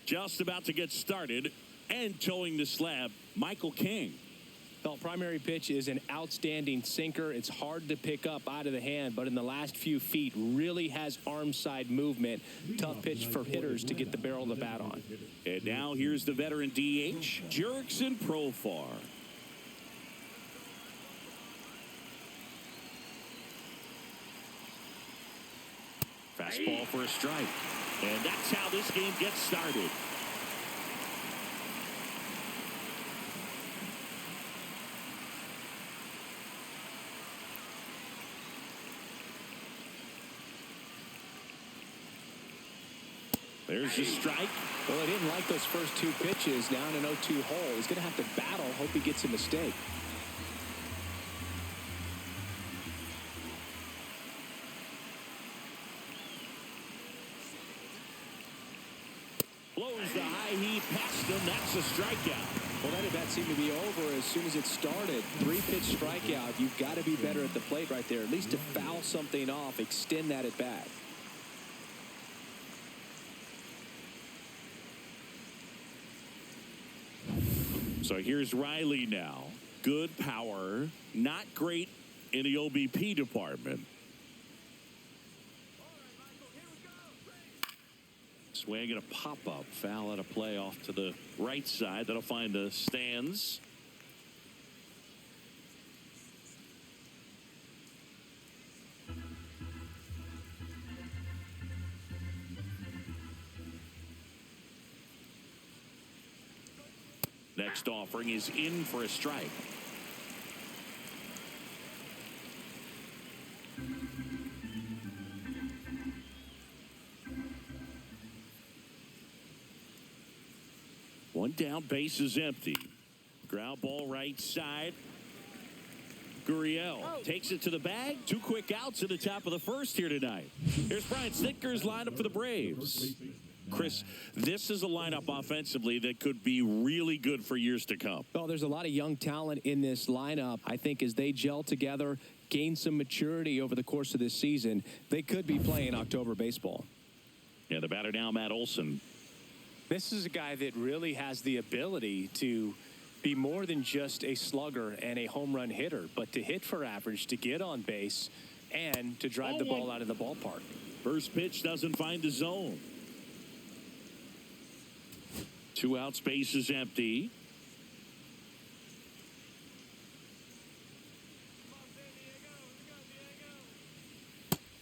Just about to get started and towing the slab, Michael King. The primary pitch is an outstanding sinker. It's hard to pick up out of the hand, but in the last few feet really has arm side movement. Tough pitch for hitters to get the barrel of the bat on. And now here's the veteran DH, Jurickson Profar. Fastball for a strike. And that's how this game gets started. There's the strike. Well, he didn't like those first two pitches. Now in an 0-2 hole. He's going to have to battle. Hope he gets a mistake. Blows the high heat past him. That's a strikeout. Well, that at bat seemed to be over as soon as it started. 3-pitch strikeout. You've got to be better at the plate right there. At least to foul something off. Extend that at bat. So here's Riley now. Good power, not great in the OBP department. Swing and a pop-up. Foul at a play off to the right side. That'll find the stands. Next offering is in for a strike. One down, base is empty. Ground ball right side. Gurriel takes it to the bag. 2 quick outs in the top of the first here tonight. Here's Brian Snitker's lineup for the Braves. Chris, this is a lineup offensively that could be really good for years to come. Well, there's a lot of young talent in this lineup. I think as they gel together, gain some maturity over the course of this season, they could be playing October baseball. Yeah, the batter now, Matt Olson. This is a guy that really has the ability to be more than just a slugger and a home run hitter, but to hit for average, to get on base, and to drive the ball out of the ballpark. First pitch doesn't find the zone. 2 outs, base is empty.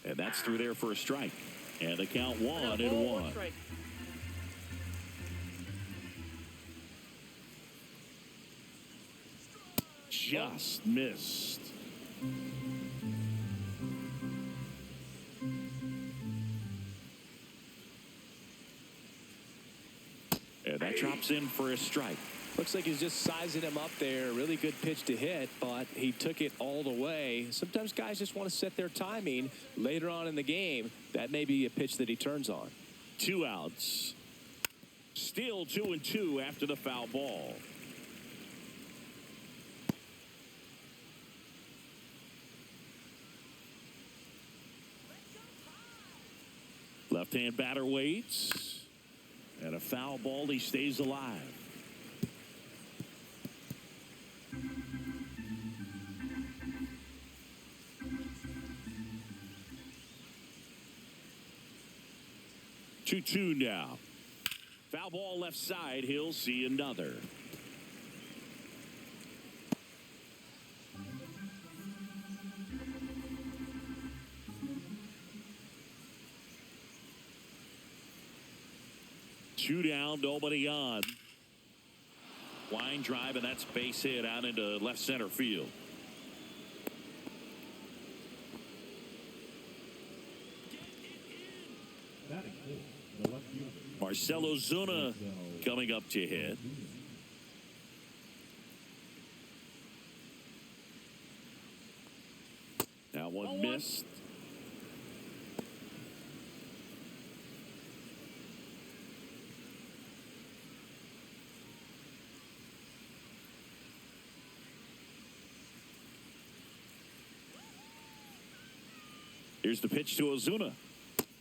And that's through there for a strike. And the count 1-1. Just missed. And that drops in for a strike. Looks like he's just sizing him up there. Really good pitch to hit, but he took it all the way. Sometimes guys just want to set their timing later on in the game. That may be a pitch that he turns on. 2 outs. Still 2-2 after the foul ball. Left-hand batter waits. And a foul ball, he stays alive. Two now. Foul ball left side. He'll see another. Two down, nobody on. Line drive, and that's base hit out into left center field. Marcell Ozuna coming up to hit. Now one missed. Here's the pitch to Ozuna.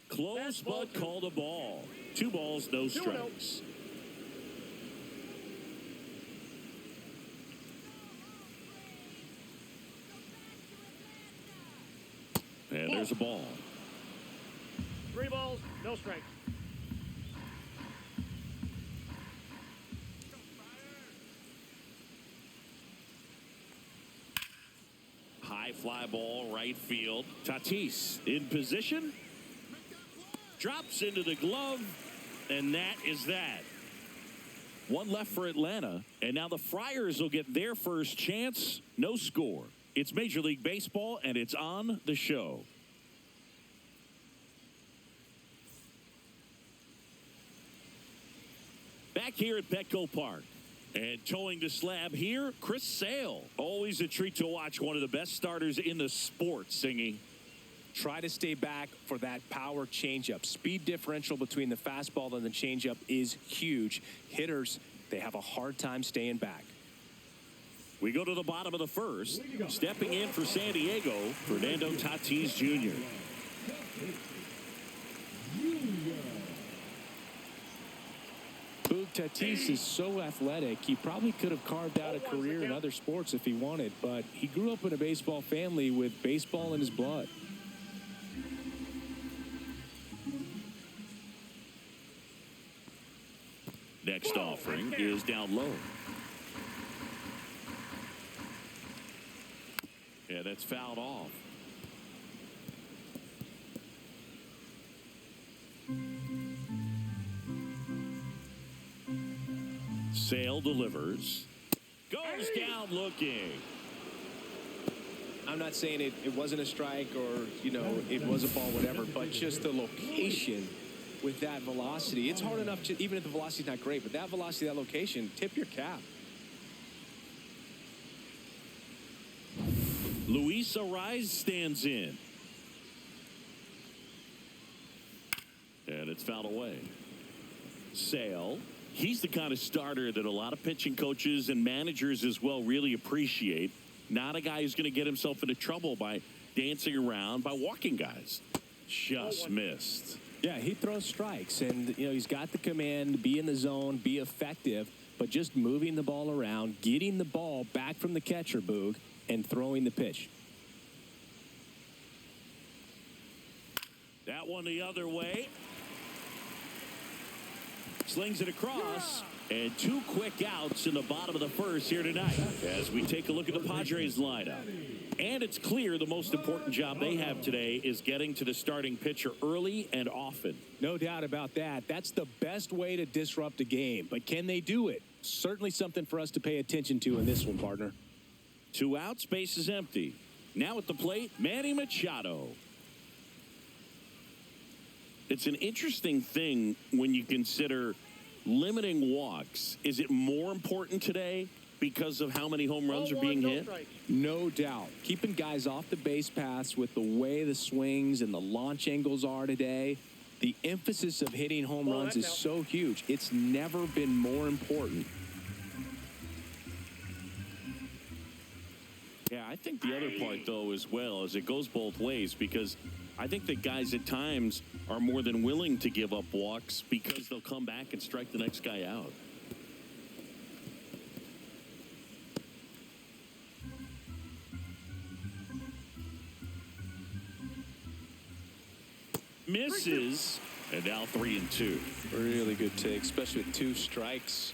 Close, but called a ball. 2 balls, no strikes. There's a ball. 3 balls, no strikes. High fly ball, right field. Tatis in position. Drops into the glove. And that is that. One left for Atlanta. And now the Friars will get their first chance. No score. It's Major League Baseball, and it's on the show. Back here at Petco Park. And towing the slab here, Chris Sale. Always a treat to watch one of the best starters in the sport, Singy. Try to stay back for that power changeup. Speed differential between the fastball and the changeup is huge. Hitters, they have a hard time staying back. We go to the bottom of the first. Stepping in for San Diego, Fernando Tatis Jr. Boog, Tatis is so athletic, he probably could have carved out a career in other sports if he wanted, but he grew up in a baseball family with baseball in his blood. Next offering is down low. Yeah, that's fouled off. Sale delivers. Goes down looking. I'm not saying it wasn't a strike or, you know, it was a ball, whatever, but just the location with that velocity. It's hard enough to, even if the velocity's not great, but that velocity, that location, tip your cap. Luis Ariz stands in. And it's fouled away. Sale. He's the kind of starter that a lot of pitching coaches and managers as well really appreciate. Not a guy who's going to get himself into trouble by dancing around, by walking guys. Just missed. Yeah, he throws strikes, and, you know, he's got the command to be in the zone, be effective, but just moving the ball around, getting the ball back from the catcher, Boog, and throwing the pitch. That one the other way. Slings it across. And 2 quick outs in the bottom of the first here tonight as we take a look at the Padres lineup. And it's clear the most important job they have today is getting to the starting pitcher early and often. No doubt about that. That's the best way to disrupt a game. But can they do it? Certainly something for us to pay attention to in this one, partner. 2 outs, base is empty. Now at the plate, Manny Machado. It's an interesting thing when you consider limiting walks. Is it more important today because of how many home runs are being hit? No doubt. Keeping guys off the base paths with the way the swings and the launch angles are today, the emphasis of hitting home runs is so huge. It's never been more important. Yeah, I think the other part, though, as well, is it goes both ways because I think that guys at times are more than willing to give up walks because they'll come back and strike the next guy out. Misses, and now 3-2. Really good take, especially with 2 strikes.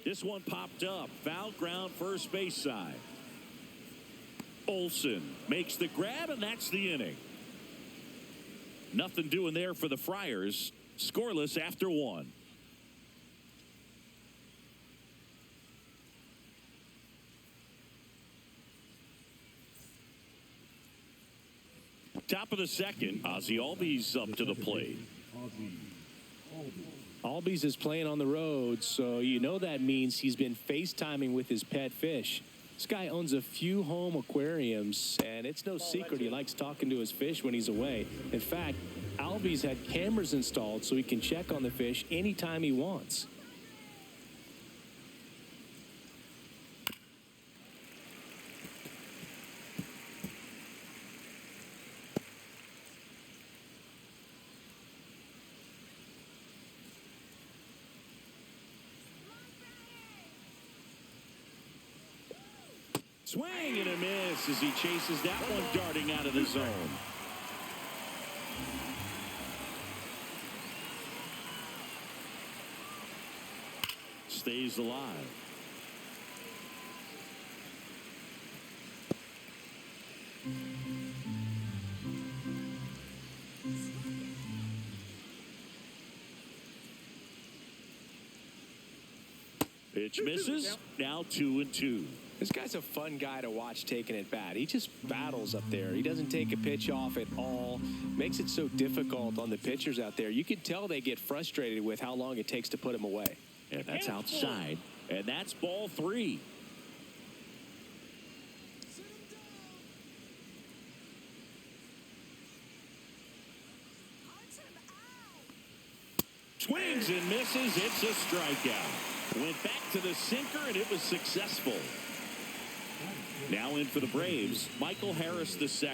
This one popped up. Foul ground, first base side. Olsen makes the grab, and that's the inning. Nothing doing there for the Friars. Scoreless after 1. Top of the second, Ozzie Albies up to the plate. Albies is playing on the road, so you know that means he's been FaceTiming with his pet fish. This guy owns a few home aquariums, and it's no secret he likes talking to his fish when he's away. In fact, Albies had cameras installed so he can check on the fish anytime he wants. Swing and a miss as he chases that one darting out of the zone. Stays alive. Pitch misses. Now 2-2. This guy's a fun guy to watch taking at bat. He just battles up there. He doesn't take a pitch off at all. Makes it so difficult on the pitchers out there. You can tell they get frustrated with how long it takes to put him away. And that's outside. And that's ball 3. Swings and misses. It's a strikeout. Went back to the sinker, and it was successful. Now in for the Braves, Michael Harris II.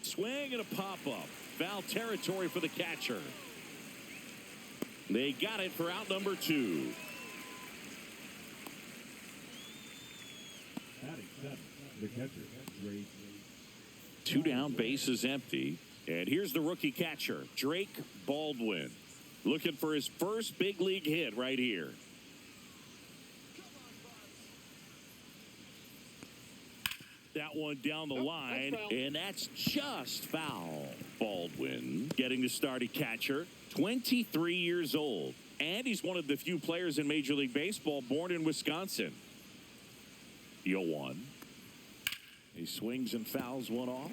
Swing and a pop-up. Foul territory for the catcher. They got it for out number 2. The catcher, 2 down, base is empty. And here's the rookie catcher, Drake Baldwin, looking for his first big league hit right here. That one down the line, and that's just foul. Baldwin getting the start at catcher, 23 years old. And he's one of the few players in Major League Baseball born in Wisconsin. 0-1. He swings and fouls one off.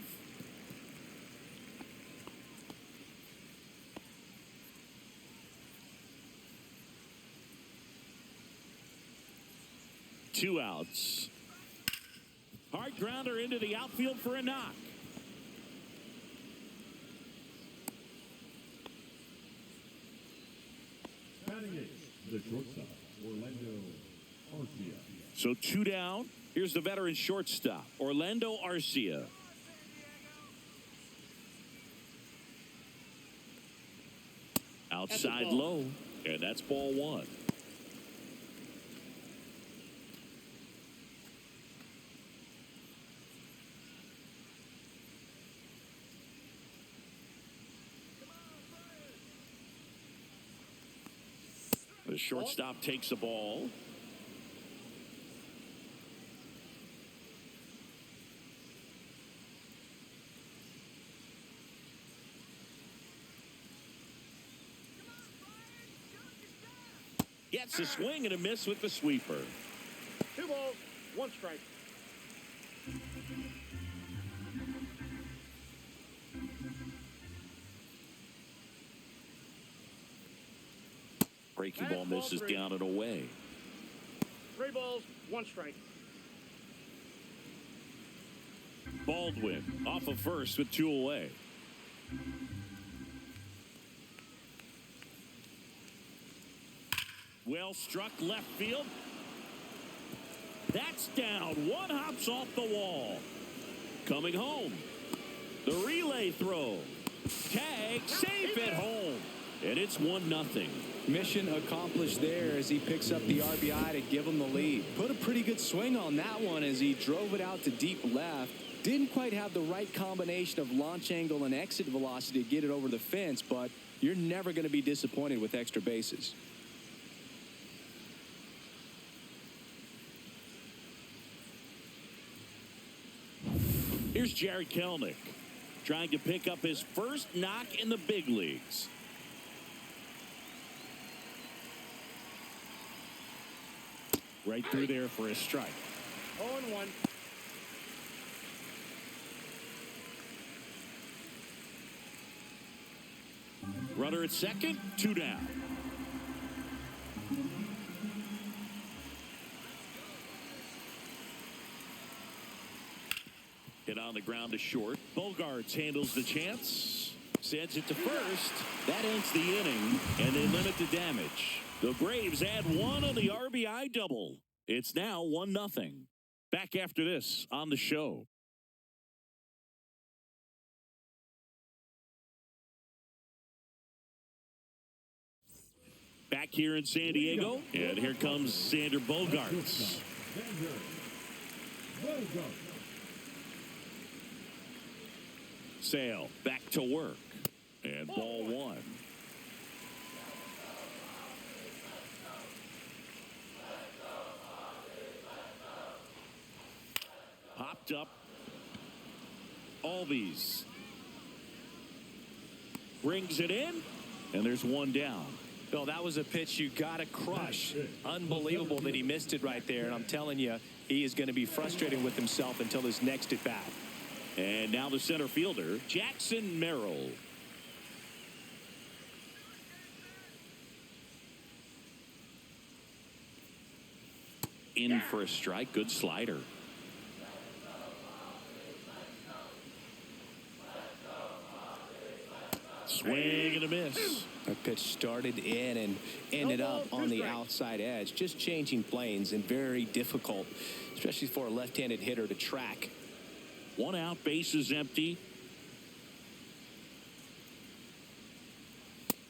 Two outs. Hard grounder into the outfield for a knock. batting eighth, the shortstop, Orlando Arcia. So 2 down. Here's the veteran shortstop, Orlando Arcia. Outside low, and that's ball 1. The shortstop takes the ball. Gets a swing and a miss with the sweeper. 2 balls, 1 strike. Breaking ball misses down and away. 3 balls, 1 strike. Baldwin off of first with 2 away. Well struck left field. That's down. One hops off the wall. Coming home. The relay throw. Tag, safe at home. And it's 1-0. Mission accomplished there as he picks up the RBI to give him the lead. Put a pretty good swing on that one as he drove it out to deep left. Didn't quite have the right combination of launch angle and exit velocity to get it over the fence, but you're never going to be disappointed with extra bases. Here's Jared Kelenic trying to pick up his first knock in the big leagues. Right through there for a strike. 0-1. Runner at second, 2 down. Hit on the ground to short. Bogarts handles the chance. Sends it to first. That ends the inning, and they limit the damage. The Braves add 1 on the RBI double. It's now 1-0. Back after this on the show. Back here in San Diego, and here comes Xander Bogaerts. Sale back to work, and ball one. Popped up. Albies brings it in, and there's one down. Bill, that was a pitch you got to crush. Unbelievable that he missed it right there. And I'm telling you, he is going to be frustrated with himself until his next at bat. And now the center fielder, Jackson Merrill. In for a strike. Good slider. Swing and a miss. That pitch started in and ended up on the outside edge. Just changing planes and very difficult, especially for a left-handed hitter to track. One out, bases empty.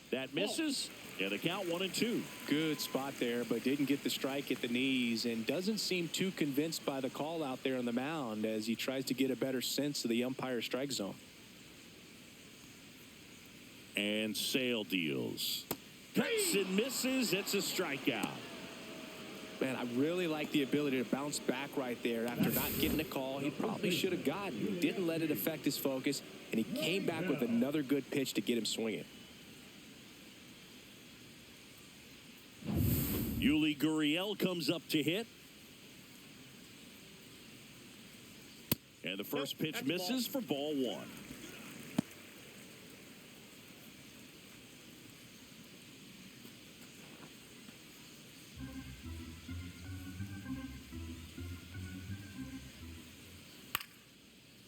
That misses. And the count 1-2. Good spot there, but didn't get the strike at the knees and doesn't seem too convinced by the call out there on the mound as he tries to get a better sense of the umpire strike zone. And Sale deals. Cuts and misses. It's a strikeout. Man, I really like the ability to bounce back right there after not getting a call he probably should have gotten. Didn't let it affect his focus, and he came back with another good pitch to get him swinging. Yuli Gurriel comes up to hit. And the first pitch misses for ball one.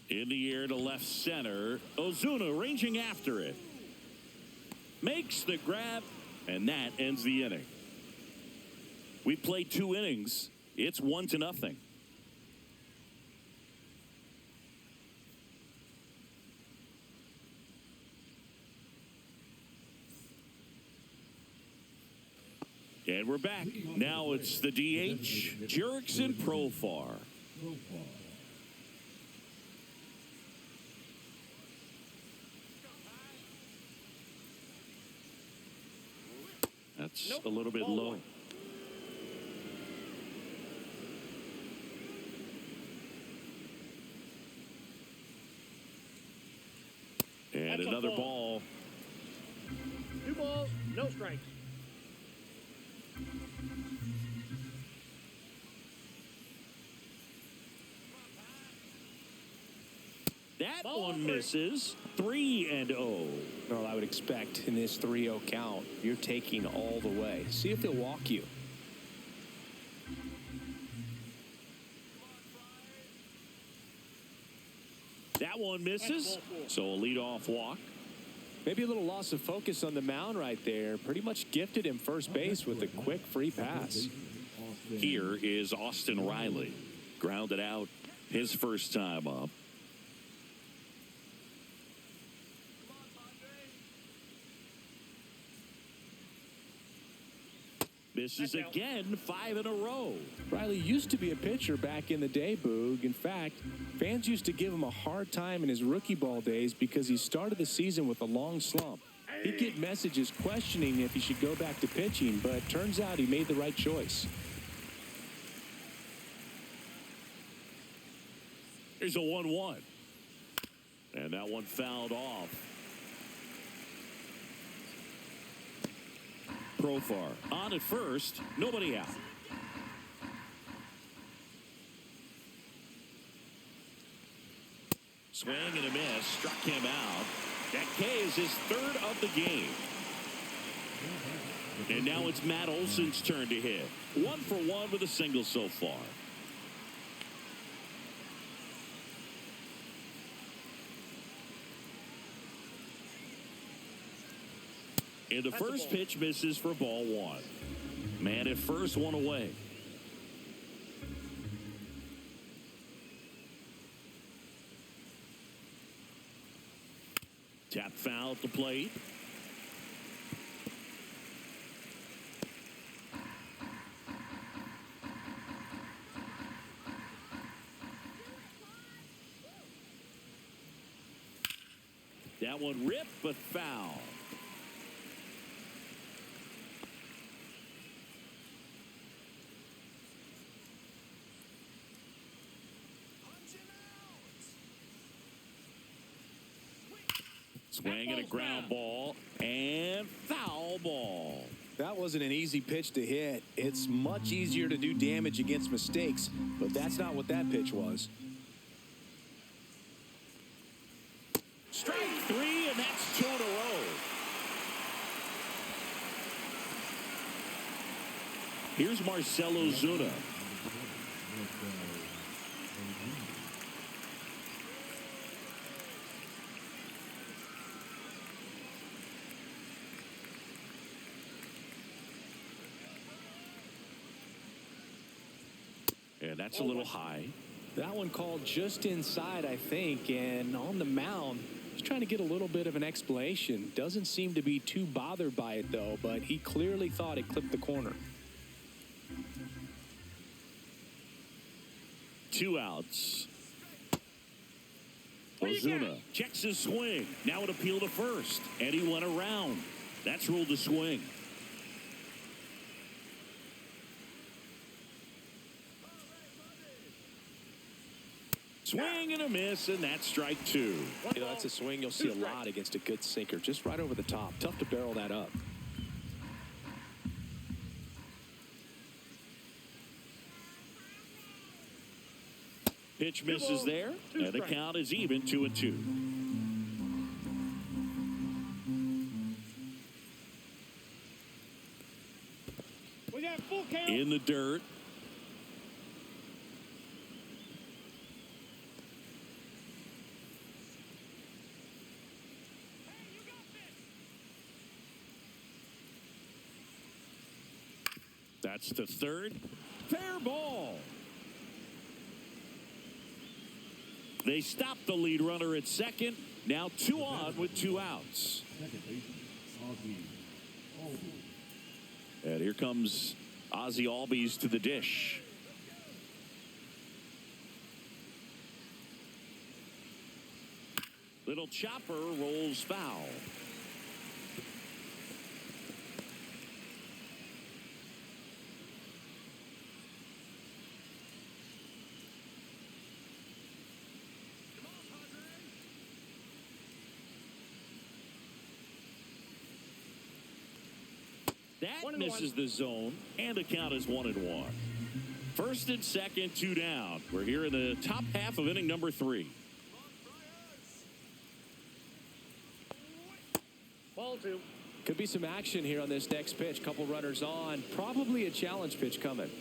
In the air to left center. Ozuna ranging after it. Makes the grab, and that ends the inning. We played 2 innings. It's 1-0. And we're back. Now it's the DH, Jurickson Profar. That's a little bit low. And another ball. 2 balls, no strikes. That one misses. 3-0. Well, I would expect in this 3-0 count, you're taking all the way. See if he'll walk you. That one misses. So a leadoff walk. Maybe a little loss of focus on the mound right there. Pretty much gifted him first base with a quick free pass. Here is Austin Riley. Grounded out his first time up. Misses again, 5 in a row. Riley used to be a pitcher back in the day, Boog. In fact, fans used to give him a hard time in his rookie ball days because he started the season with a long slump. He'd get messages questioning if he should go back to pitching, but turns out he made the right choice. Here's a 1-1. And that one fouled off. Profar on at first, nobody out. Swing and a miss, struck him out. That K is his 3rd of the game. And now it's Matt Olson's turn to hit. 1 for 1 with a single so far. And the first pitch misses for ball 1. Man at first, 1 away. Tap foul at the plate. one ripped, but foul. Swing and a ground ball and foul ball. That wasn't an easy pitch to hit. It's much easier to do damage against mistakes, but that's not what that pitch was. Strike three, and that's 2 in a row. Here's Marcell Ozuna. And that's a little high. That one called just inside, I think, and on the mound, he's trying to get a little bit of an explanation. Doesn't seem to be too bothered by it, though, but he clearly thought it clipped the corner. 2 outs. Ozuna checks his swing. Now an appeal to first, and he went around. That's ruled a swing. Swing and a miss, and that's strike 2. You know, that's a swing you'll see a lot against a good sinker. Just right over the top. Tough to barrel that up. Pitch misses there, and the count is even 2-2. We got full count. In the dirt. That's the third. Fair ball. They stop the lead runner at second. Now 2 on with 2 outs. And here comes Ozzie Albies to the dish. Little chopper rolls foul. That misses the zone, and the count is 1-1. First and second, 2 down. We're here in the top half of inning number 3. Ball 2. Could be some action here on this next pitch. Couple runners on. Probably a challenge pitch coming.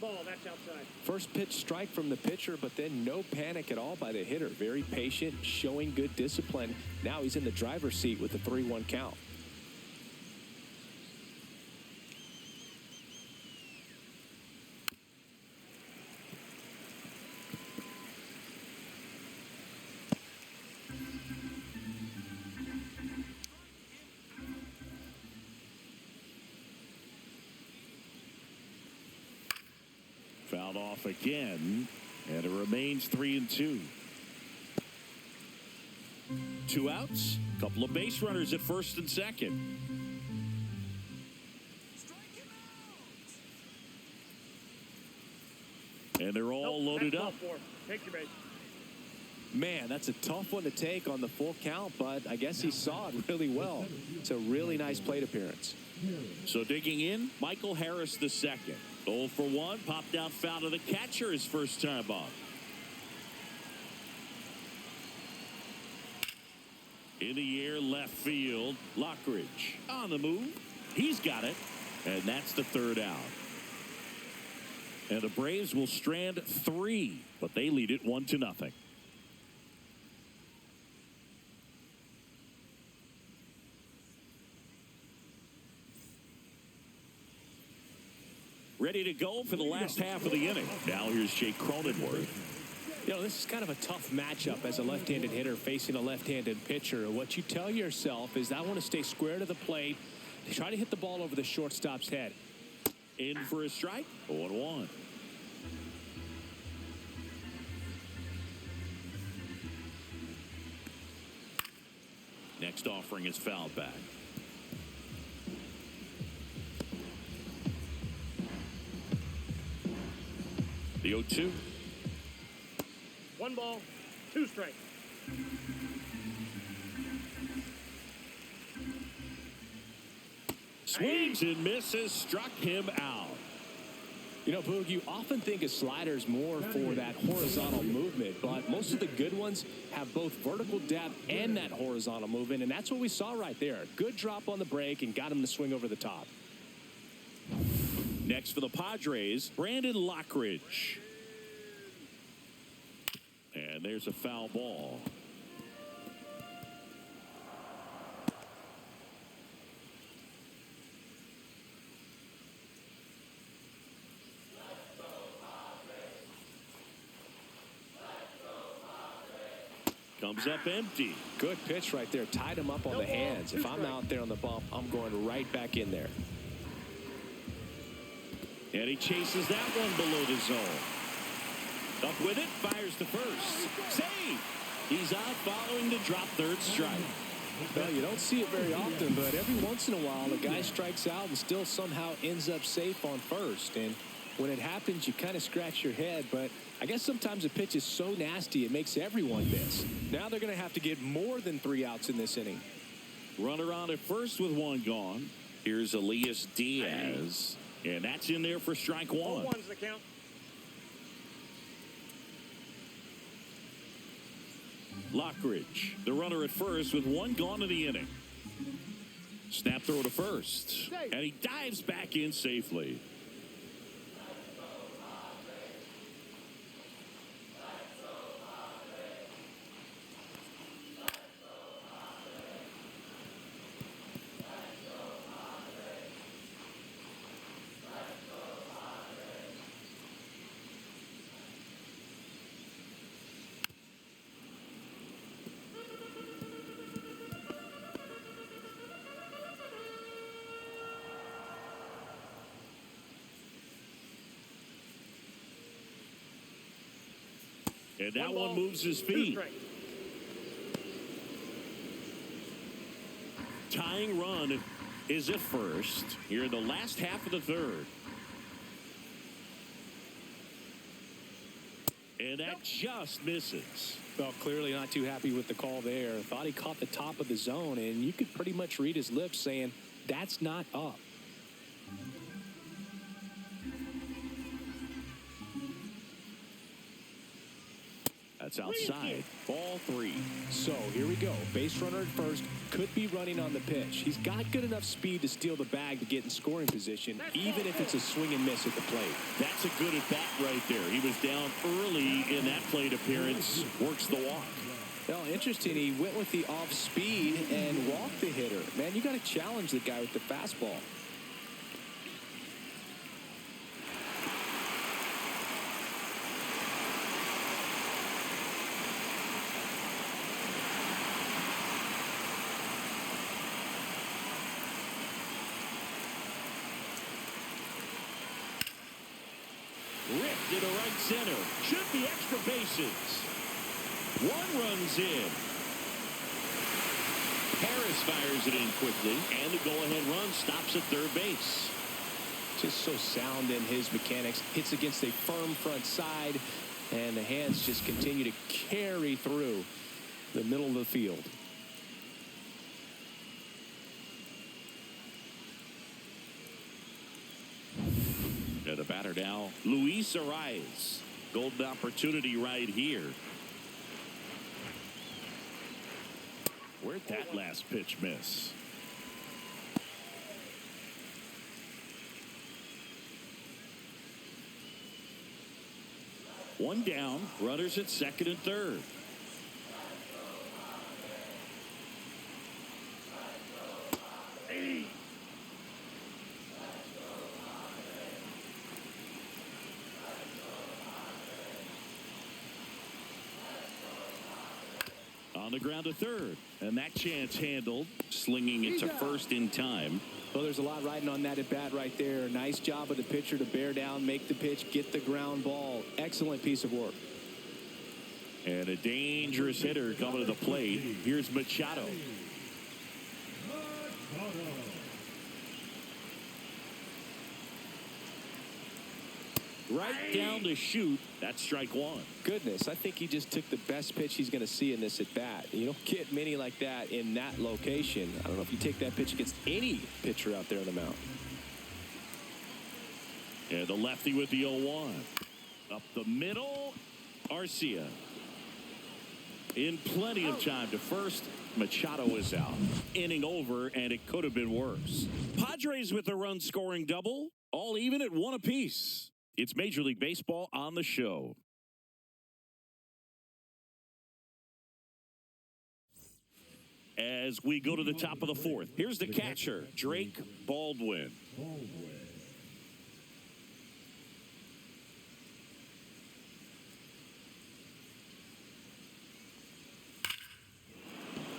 Ball, that's outside. First pitch strike from the pitcher, but then no panic at all by the hitter. Very patient, showing good discipline. Now he's in the driver's seat with a 3-1 count. Fouled off again, and it remains 3-2. 2 outs, couple of base runners at first and second. And they're all loaded up. Take your base. Man, that's a tough one to take on the full count, but I guess he saw it really well. It's a really nice plate appearance. So digging in, Michael Harris the second. 0 for 1, popped out foul to the catcher his first time up. In the air, left field, Lockridge on the move. He's got it, and that's the 3rd out. And the Braves will strand 3, but they lead it 1-0. Ready to go for the last half of the inning. Now here's Jake Cronenworth. You know, this is kind of a tough matchup as a left-handed hitter facing a left-handed pitcher. What you tell yourself is I want to stay square to the plate, Try to hit the ball over the shortstop's head. In for a strike. 0-1. Next offering is fouled back. The 0-2. 1 ball, 2 strikes. Swings and misses, struck him out. You know, Boog, you often think a slider's more for that horizontal movement, but most of the good ones have both vertical depth and that horizontal movement, and that's what we saw right there. Good drop on the break and got him to swing over the top. Next for the Padres, Brandon Lockridge. And there's a foul ball. Comes up empty. Good pitch right there. Tied him up on the hands. If I'm out there on the bump, I'm going right back in there. And he chases that one below the zone. Up with it, fires to first. Save! He's out following the drop third strike. Well, you don't see it very often, but every once in a while, a guy strikes out and still somehow ends up safe on first. And when it happens, you kind of scratch your head, but I guess sometimes a pitch is so nasty it makes everyone miss. Now they're going to have to get more than 3 outs in this inning. Runner on at first with 1 gone. Here's Elias Diaz. And that's in there for strike 1. 1's the count. Lockridge, the runner at first with 1 gone in the inning. Snap throw to first. And he dives back in safely. And that one moves his feet. Tying run is at first here in the last half of the third. And that just misses. Well, clearly not too happy with the call there. Thought he caught the top of the zone, and you could pretty much read his lips saying, that's not up. That's outside. Ball 3. So here we go. Base runner at first. Could be running on the pitch. He's got good enough speed to steal the bag to get in scoring position, even if it's a swing and miss at the plate. That's a good at bat right there. He was down early in that plate appearance. Works the walk. Well, interesting. He went with the off speed and walked the hitter. Man, you got to challenge the guy with the fastball. Ripped to the right center. Should be extra bases. 1 runs in. Harris fires it in quickly, and the go-ahead run stops at third base. Just so sound in his mechanics. Hits against a firm front side, and the hands just continue to carry through the middle of the field. And the batter now, Luis Arias. Golden opportunity right here. Where'd that last pitch miss? One down, runners at second and third. On the ground to third, and that chance handled, slinging it to first in time. Well, there's a lot riding on that at bat right there. Nice job of the pitcher to bear down, make the pitch, get the ground ball. Excellent piece of work. And a dangerous hitter coming to the plate. Here's Machado. Right down to shoot. That's strike one. Goodness, I think he just took the best pitch he's going to see in this at bat. You don't get many like that in that location. I don't know if you take that pitch against any pitcher out there on the mound. And the lefty with the 0-1. Up the middle, Arcia. In plenty of time to first. Machado is out. Inning over, and it could have been worse. Padres with a run-scoring double. All even at 1 apiece. It's Major League Baseball on the show. As we go to the top of the 4th, here's the catcher, Drake Baldwin.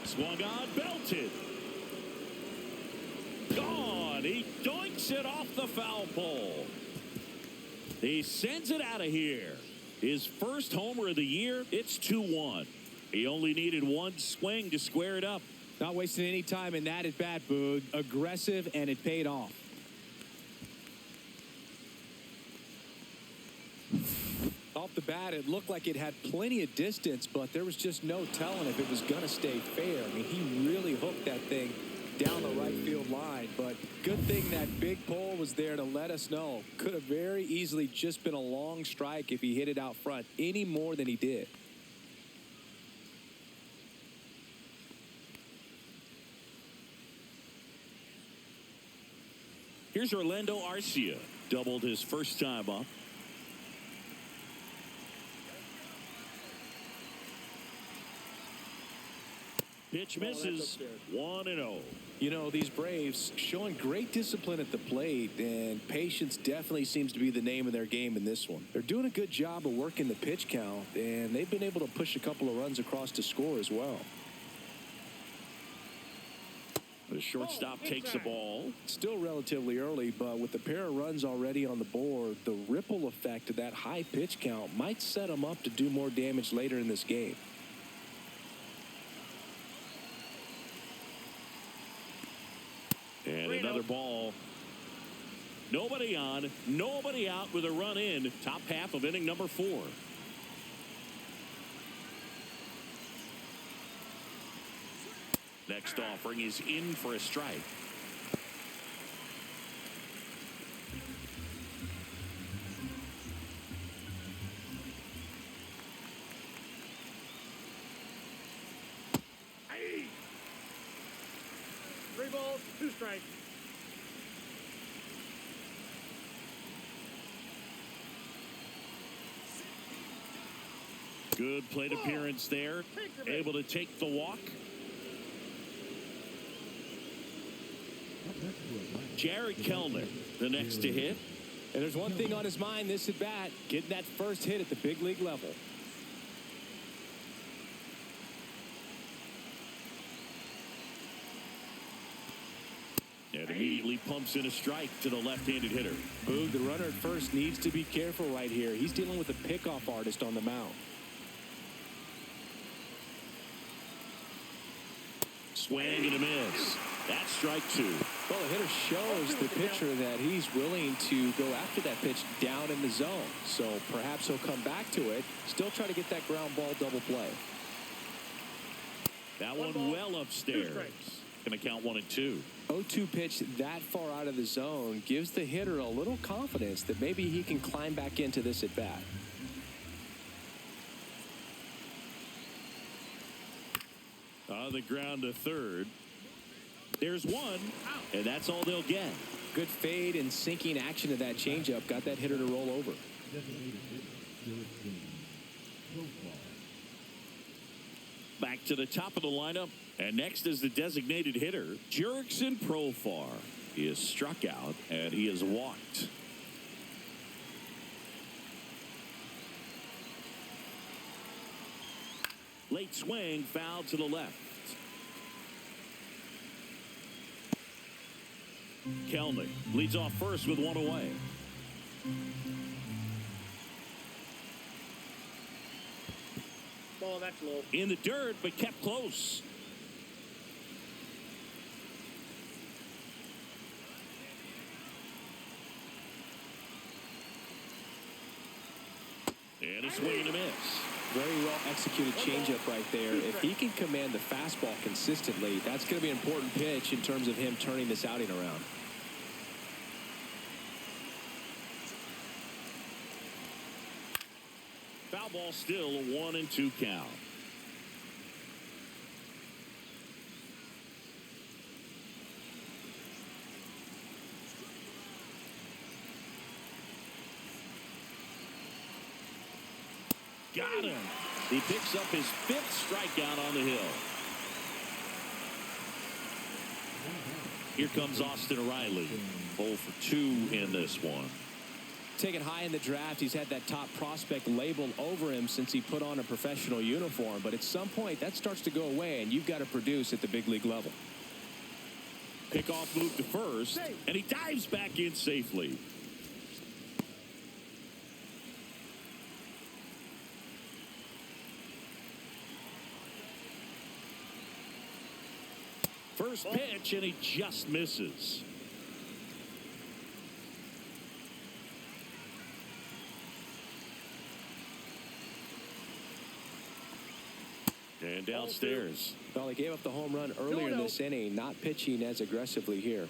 Swung on, belted. Gone. He doinks it off the foul pole. He sends it out of here. His first homer of the year. It's 2-1. He only needed one swing to square it up. Not wasting any time in that at bat, Boog. Aggressive, and it paid off. Off the bat, it looked like it had plenty of distance, but there was just no telling if it was going to stay fair. I mean, he really hooked that thing down the right field line, but good thing that big pole was there to let us know. Could have very easily just been a long strike if he hit it out front any more than he did. Here's Orlando Arcia. Doubled his first time up. Pitch misses. 1-0. You know, these Braves showing great discipline at the plate, and patience definitely seems to be the name of their game in this one. They're doing a good job of working the pitch count, and they've been able to push a couple of runs across to score as well. The shortstop takes the ball. Still relatively early, but with the pair of runs already on the board, the ripple effect of that high pitch count might set them up to do more damage later in this game. And another ball. Nobody on, nobody out with a run in. Top half of inning number 4. Next offering is in for a strike. Hey. 3 balls, 2 strikes. Good plate appearance there. Able to take the walk. Jared Kellner, the next to hit. And there's one thing on his mind this at bat, getting that first hit at the big league level. And immediately pumps in a strike to the left-handed hitter. Boog, the runner at first needs to be careful right here. He's dealing with a pickoff artist on the mound. Swing and a miss. That's strike 2. Well, the hitter shows the pitcher that he's willing to go after that pitch down in the zone. So perhaps he'll come back to it. Still try to get that ground ball double play. That one well upstairs. Going to count 1 and 2. 0-2 pitch that far out of the zone gives the hitter a little confidence that maybe he can climb back into this at bat. On the ground to third. There's one, and that's all they'll get. Good fade and sinking action of that changeup got that hitter to roll over. Back to the top of the lineup, and next is the designated hitter, Jurickson Profar. He is struck out, and he is walked. Late swing, foul to the left. Kelnick leads off first with one away. Ball, that's low. In the dirt, but kept close. And a swing and a miss. Very well executed changeup right there. If he can command the fastball consistently, that's going to be an important pitch in terms of him turning this outing around. Foul ball, still a 1-2 count. Got him. He picks up his 5th strikeout on the hill. Here comes Austin Riley. 0 for 2 in this one. Taken high in the draft, he's had that top prospect labeled over him since he put on a professional uniform. But at some point, that starts to go away, and you've got to produce at the big league level. Pickoff move to first, and he dives back in safely. First pitch, and he just misses. And downstairs. Well, he gave up the home run earlier in this inning, not pitching as aggressively here.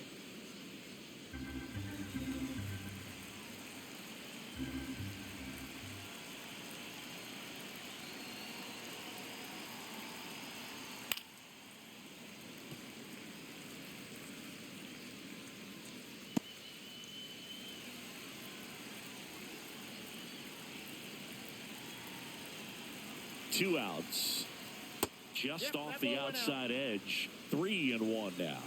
Two outs. Just off the outside edge. 3-1 now.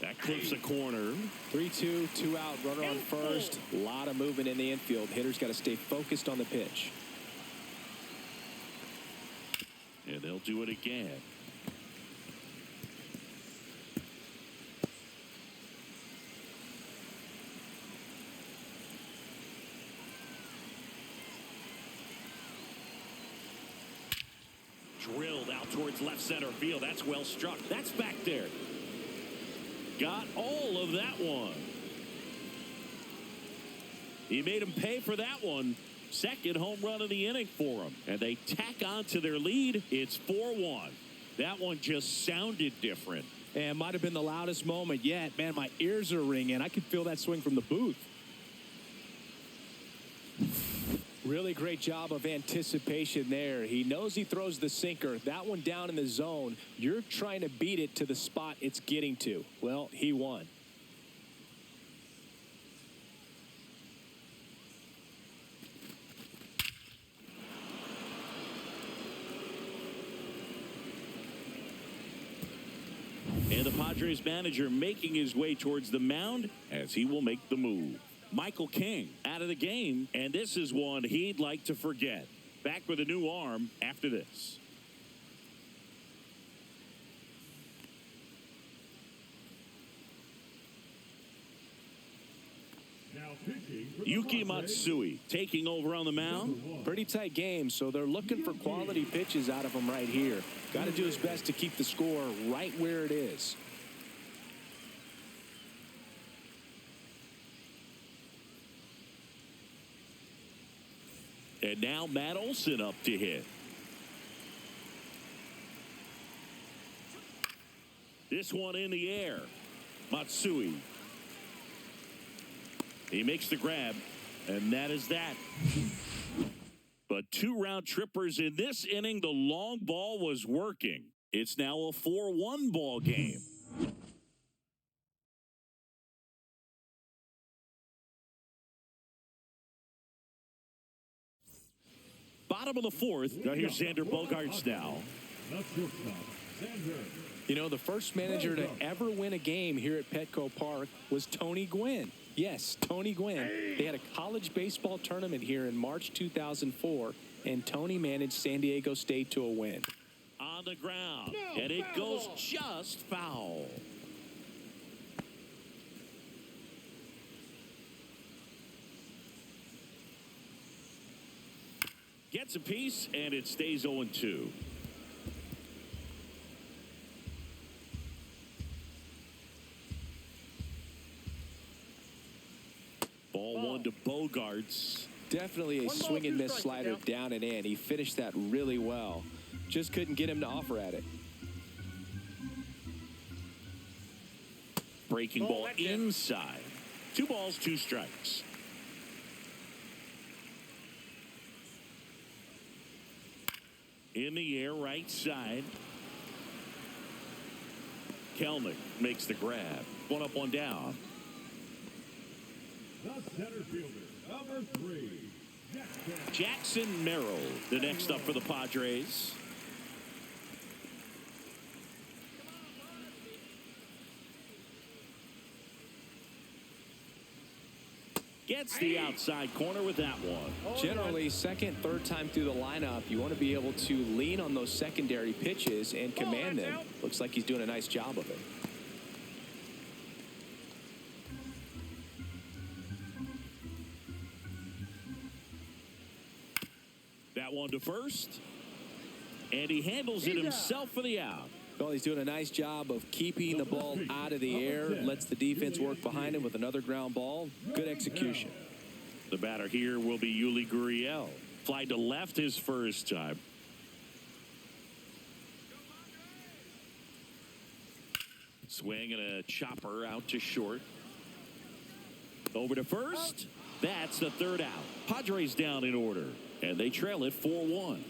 That clips a corner. 3-2, 2 out, runner on first. A lot of movement in the infield. Hitter's got to stay focused on the pitch. And they'll do it again. Drilled out towards left center field. That's well struck. That's back there. Got all of that one. He made him pay for that one. Second home run of the inning for him. And they tack on to their lead. It's 4-1. That one just sounded different. And might have been the loudest moment yet. Man, my ears are ringing. I could feel that swing from the booth. Really great job of anticipation there. He knows he throws the sinker. That one down in the zone. You're trying to beat it to the spot it's getting to. Well, he won. And the Padres manager making his way towards the mound as he will make the move. Michael King out of the game, and this is one he'd like to forget. Back with a new arm after this. Now pitching for the Yuki Padres, Matsui taking over on the mound. Pretty tight game, so they're looking for quality pitches out of him right here. Got to do his best to keep the score right where it is. And now Matt Olson up to hit. This one in the air. Matsui. He makes the grab, and that is that. But 2 round trippers in this inning. The long ball was working. It's now a 4-1 ball game. Bottom of the 4th. Now here's Xander Bogaerts now. the shortstop, Xander. You know, the first manager to ever win a game here at Petco Park was Tony Gwynn. Yes, Tony Gwynn. They had a college baseball tournament here in March 2004, and Tony managed San Diego State to a win. On the ground, and it goes just foul. Gets a piece, and it stays 0-2. Ball one to Bogarts. Definitely a swing and miss slider down and in. He finished that really well. Just couldn't get him to offer at it. Breaking ball inside. 2 balls, 2 strikes. In the air, right side. Kelnick makes the grab. 1 up, 1 down. The center fielder, number 3, Jackson Merrill, the next up for the Padres. Gets the outside corner with that one. Generally, second, third time through the lineup, you want to be able to lean on those secondary pitches and command them. Looks like he's doing a nice job of it. That one to first. And he handles it himself for the out. Well, he's doing a nice job of keeping the ball out of the air. Lets the defense work behind him with another ground ball. Good execution. The batter here will be Yuli Gurriel. Fly to left his first time. Swing and a chopper out to short. Over to first. That's the third out. Padres down in order. And they trail it 4-1.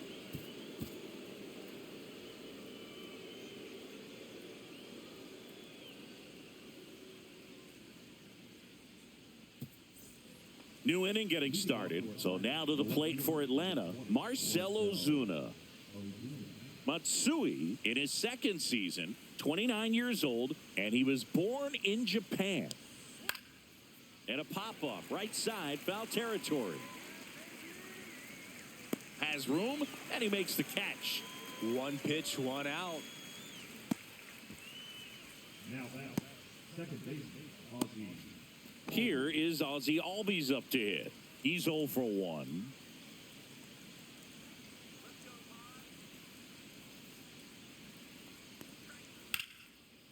New inning getting started. So now to the plate for Atlanta, Marcell Ozuna. Matsui in his second season, 29 years old, and he was born in Japan. And a pop-off, right side, foul territory. Has room, and he makes the catch. 1 pitch, 1 out. now out, second baseman, Ozzie. Here is Ozzie Albies up to hit. He's 0 for 1.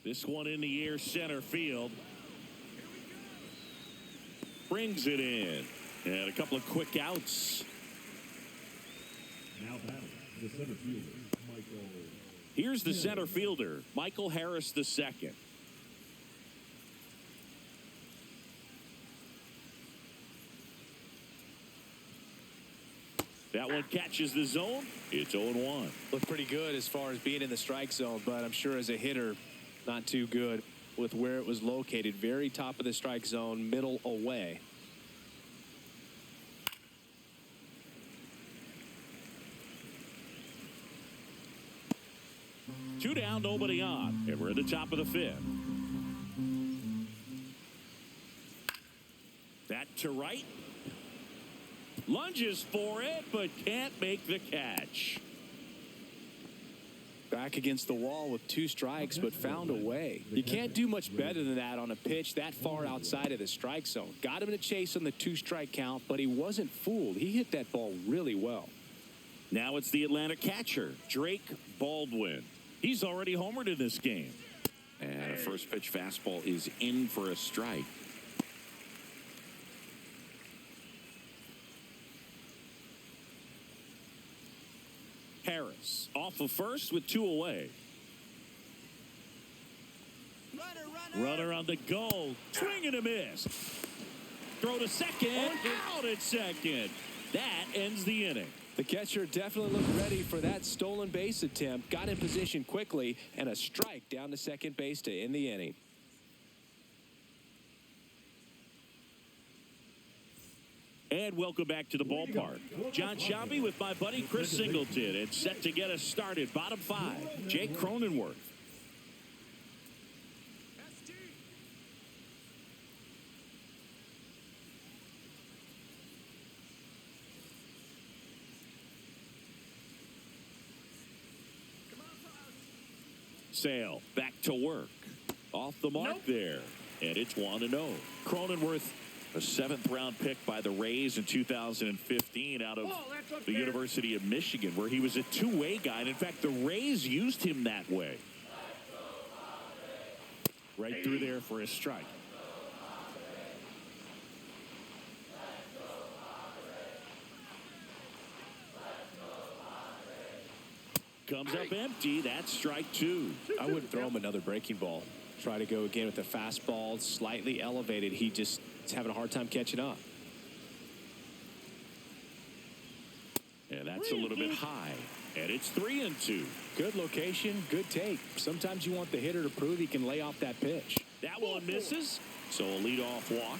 This one in the air, center field. Brings it in. And a couple of quick outs. Now batting, the center fielder, Michael. Here's the center fielder, Michael Harris II. That one catches the zone. It's 0-1. Looked pretty good as far as being in the strike zone, but I'm sure as a hitter, not too good with where it was located. Very top of the strike zone, middle away. Two down, nobody on. And we're at the top of the 5th. That to right. Lunges for it, but can't make the catch. Back against the wall with 2 strikes, but found a way. You can't do much better than that on a pitch that far outside of the strike zone. Got him to chase on the 2-strike count, but he wasn't fooled. He hit that ball really well. Now it's the Atlanta catcher, Drake Baldwin. He's already homered in this game. And a first pitch fastball is in for a strike. Harris off of first with 2 away. Runner on the go. Swing and a miss. Throw to second. Out at second. That ends the inning. The catcher definitely looked ready for that stolen base attempt. Got in position quickly, and a strike down to second base to end the inning. And welcome back to the ballpark. John Shelby with my buddy Chris Singleton. And set to get us started. Bottom 5, Jake Cronenworth. Sale back to work. Off the mark there. And it's 1-0. Cronenworth, a 7th-round pick by the Rays in 2015 out of the University of Michigan, where he was a two-way guy. And in fact, the Rays used him that way. Right through there for a strike. Comes up empty. That's strike 2. I wouldn't throw him another breaking ball. Try to go again with the fastball, slightly elevated. He just is having a hard time catching up. And that's a little bit high. And it's 3-2. Good location, good take. Sometimes you want the hitter to prove he can lay off that pitch. That one misses. So a leadoff walk.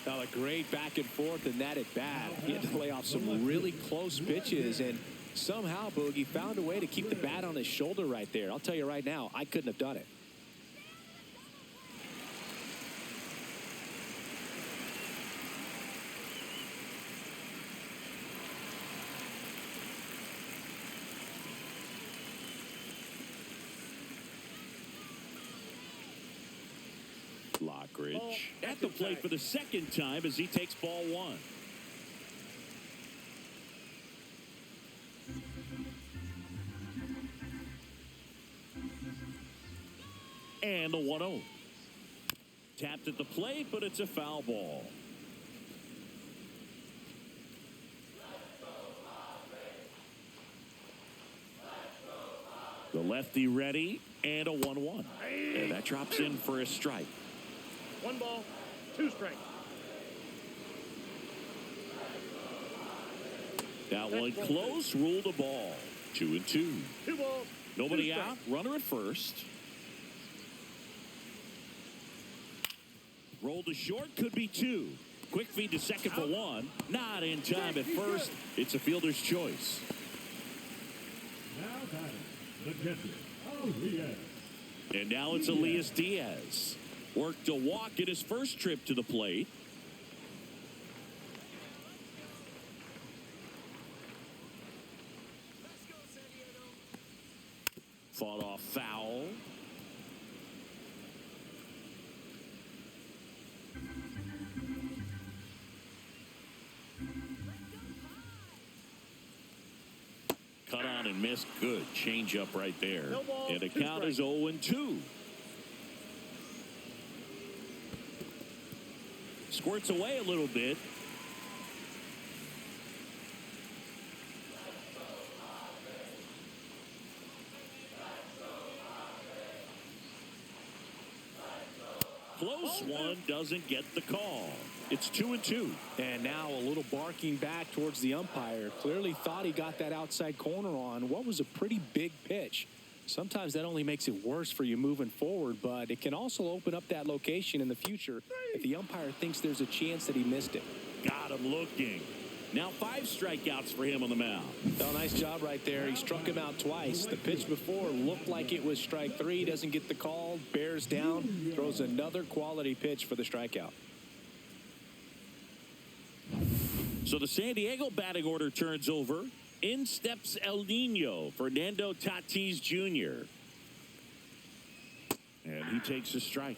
Now a great back and forth in that at bat. He had to lay off some really close pitches, and somehow Boogie found a way to keep the bat on his shoulder right there. I'll tell you right now, I couldn't have done it. Lockridge at the plate for the second time as he takes ball 1. And the 1-0. Tapped at the plate, but it's a foul ball. The lefty ready, and a 1-1. And that drops in for a strike. 1 ball, 2 strikes. That one close, ruled a ball. 2-2. 2 balls. Nobody out, runner at first. Rolled to short, could be 2. Quick feed to second for 1. Not in time at first. It's a fielder's choice. Now batting, the catcher, Elias. And now it's Elias Diaz. Worked a walk in his first trip to the plate. Fought off foul. Cut on and missed. Good change up right there. No ball, and the 2 count is strikes. 0-2. Squirts away a little bit. Close one, doesn't get the call. It's 2-2. And now a little barking back towards the umpire. Clearly thought he got that outside corner on what was a pretty big pitch. Sometimes that only makes it worse for you moving forward, but it can also open up that location in the future if the umpire thinks there's a chance that he missed it. Got him looking. Now 5 strikeouts for him on the mound. Oh, nice job right there. He struck him out twice. The pitch before looked like it was strike 3. Doesn't get the call. Bears down. Throws another quality pitch for the strikeout. So the San Diego batting order turns over. In steps El Nino, Fernando Tatis Jr. And he takes a strike.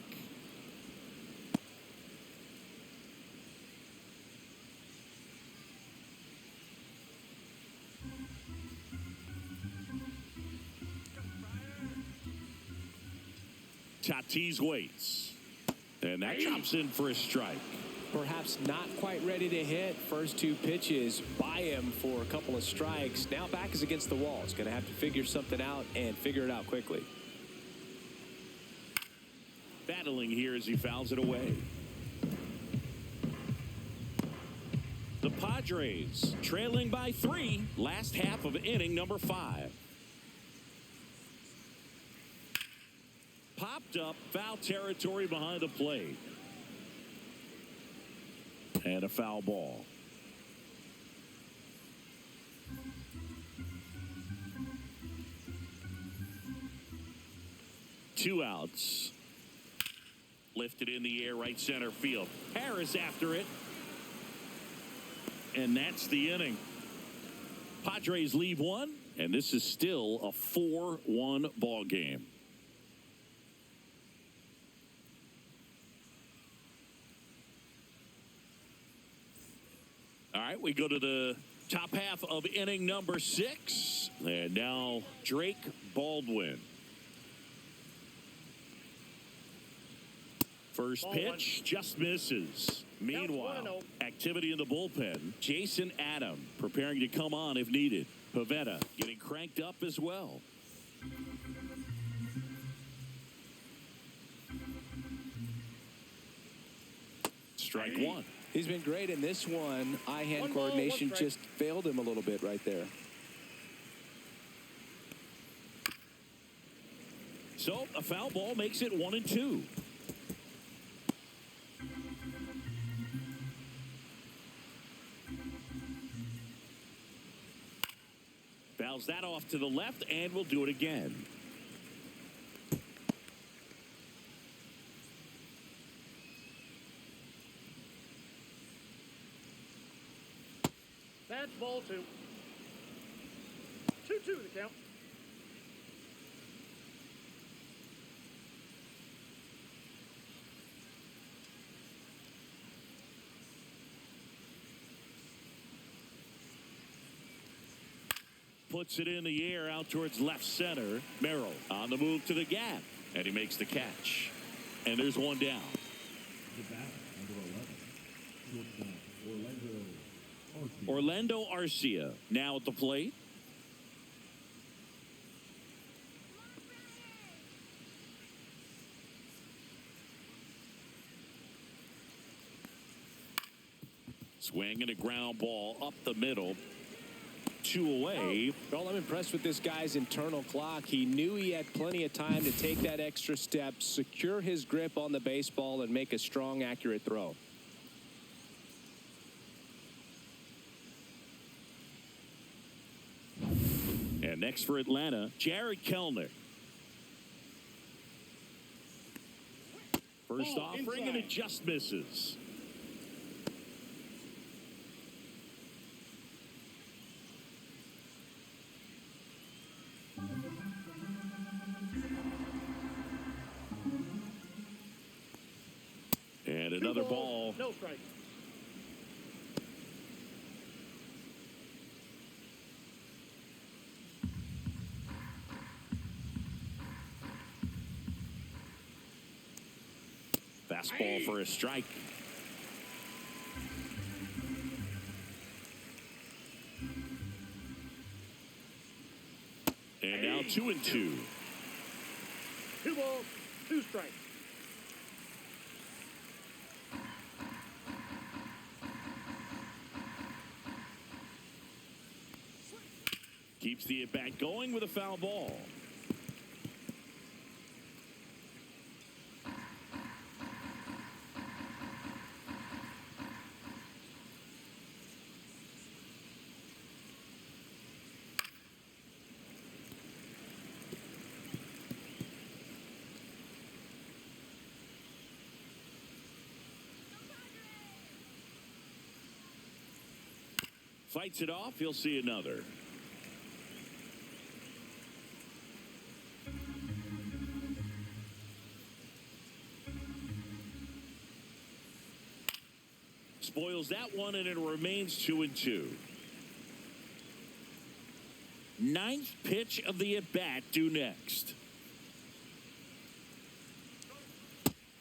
Tatis waits. And that chops in for a strike. Perhaps not quite ready to hit. First 2 pitches by him for a couple of strikes. Now back is against the wall. He's going to have to figure something out and figure it out quickly. Battling here as he fouls it away. The Padres trailing by 3. Last half of inning number 5. Popped up, foul territory behind the plate. And a foul ball. Two outs. Lifted in the air, right center field. Harris after it. And that's the inning. Padres leave 1, and this is still a 4-1 ball game. All right, we go to the top half of inning number 6. And now Drake Baldwin. First pitch just misses. Meanwhile, activity in the bullpen. Jason Adam preparing to come on if needed. Pavetta getting cranked up as well. Strike one. He's been great in this one. Eye-hand coordination just failed him a little bit right there. So a foul ball makes it 1-2. Fouls that off to the left, and we'll do it again. That's ball 2. 2-2 the count. Puts it in the air out towards left center. Merrill on the move to the gap, and he makes the catch. And there's one down. The bat, number 11. Shortstop, Orlando Arcia now at the plate. Swinging a ground ball up the middle. 2 away. Well, I'm impressed with this guy's internal clock. He knew he had plenty of time to take that extra step, secure his grip on the baseball, and make a strong, accurate throw. And next for Atlanta, Jared Kelenic. First offering, and it just misses. And another ball. No strike. Fastball for a strike. And now 2-2. 2 balls, 2 strikes. Keeps the at-bat going with a foul ball. Fights it off. He'll see another. Spoils that one, and it remains 2-2. Ninth pitch of the at-bat due next.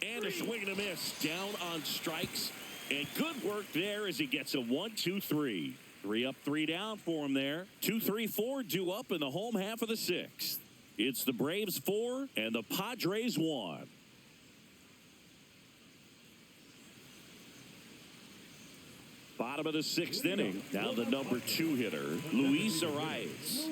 And a swing and a miss. Down on strikes. And good work there as he gets a 1-2-3. 3 up, 3 down for him there. 2-3-4 due up in the home half of the 6th. It's the Braves 4 and the Padres 1. Bottom of the 6th inning. Now the number 2 hitter, Luis Arias.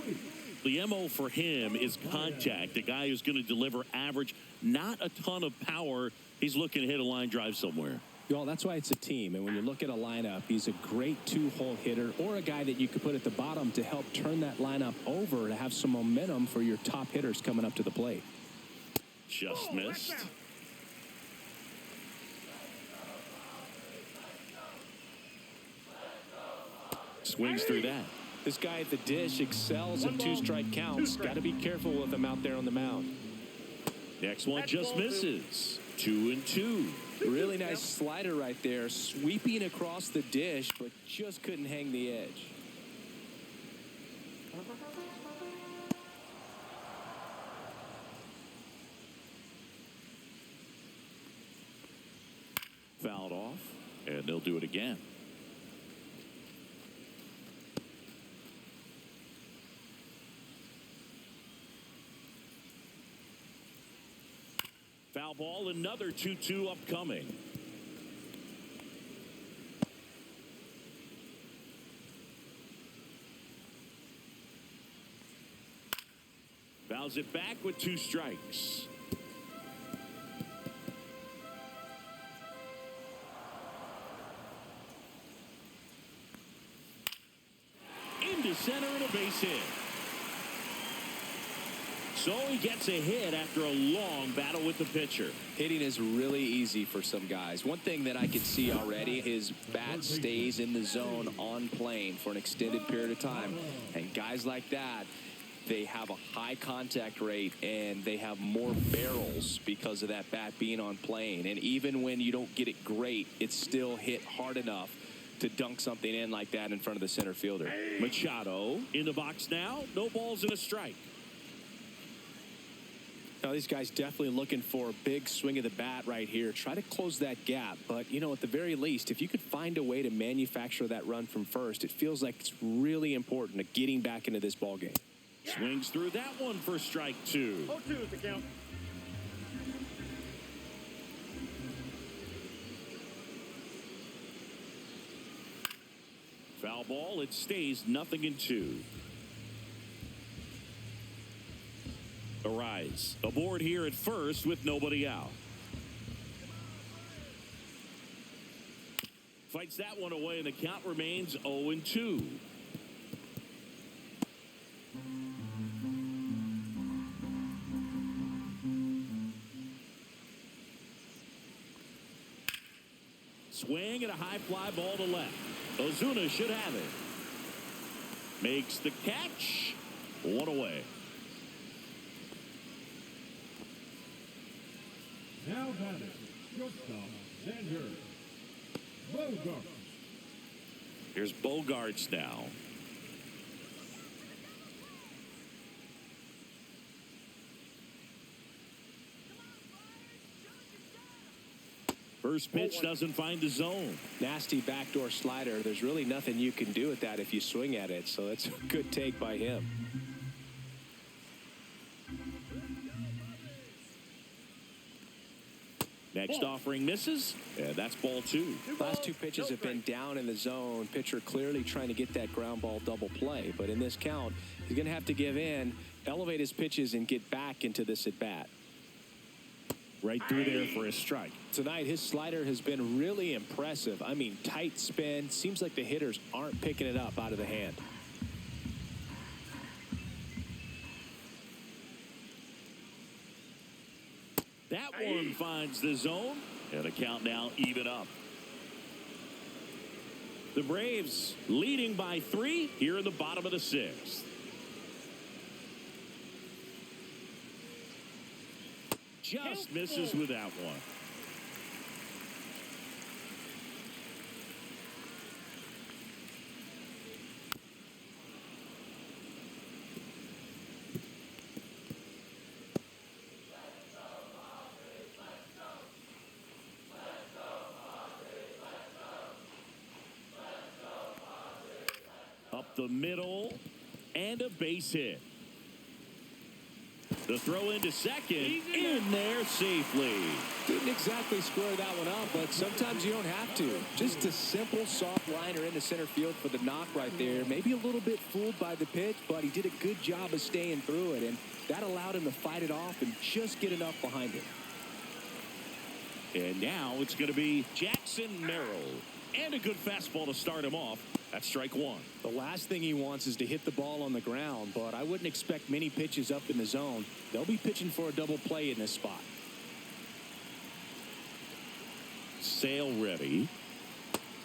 The MO for him is contact. A guy who's going to deliver average, not a ton of power. He's looking to hit a line drive somewhere. Well, that's why it's a team. And when you look at a lineup, he's a great 2-hole hitter, or a guy that you could put at the bottom to help turn that lineup over to have some momentum for your top hitters coming up to the plate. Just missed. Swings through that. This guy at the dish excels in 2-strike counts. Got to be careful with him out there on the mound. Next one just misses. 2-2. Really nice slider right there, sweeping across the dish, but just couldn't hang the edge. Fouled off, and they'll do it again. Foul ball, another 2-2 upcoming. Fouls it back with 2 strikes. Into center and a base hit. So he gets a hit after a long battle with the pitcher. Hitting is really easy for some guys. One thing that I can see already, his bat stays in the zone on plane for an extended period of time. And guys like that, they have a high contact rate and they have more barrels because of that bat being on plane. And even when you don't get it great, it's still hit hard enough to dunk something in like that in front of the center fielder. Machado in the box now. No balls and a strike. Now, these guys definitely looking for a big swing of the bat right here. Try to close that gap. But, you know, at the very least, if you could find a way to manufacture that run from first, it feels like it's really important to getting back into this ball game. Swings through that one for strike 2. 0-2 is the count. Foul ball. It stays 0-2. Arise aboard here at first with nobody out. Fights that one away, and the count remains 0-2. Swing and a high fly ball to left. Ozuna should have it. Makes the catch. 1 away. Now batting, shortstop, Xander Bogaerts. Here's Bogaerts now. First pitch doesn't find the zone. Nasty backdoor slider. There's really nothing you can do with that if you swing at it. So that's a good take by him. Next offering misses, and that's ball 2. Last 2 pitches have been down in the zone. Pitcher clearly trying to get that ground ball double play. But in this count, he's going to have to give in, elevate his pitches, and get back into this at bat. Right through there for a strike. Tonight, his slider has been really impressive. I mean, tight spin. Seems like the hitters aren't picking it up out of the hand. That one finds the zone, and a count now even up. The Braves leading by 3 here in the bottom of the 6th. Just misses with that one. Up the middle, and a base hit. The throw into second, in there safely. Didn't exactly square that one up, but sometimes you don't have to. Just a simple soft liner into center field for the knock right there. Maybe a little bit fooled by the pitch, but he did a good job of staying through it, and that allowed him to fight it off and just get enough behind it. And now it's going to be Jackson Merrill. And a good fastball to start him off. That's strike 1. The last thing he wants is to hit the ball on the ground, but I wouldn't expect many pitches up in the zone. They'll be pitching for a double play in this spot. Sale ready.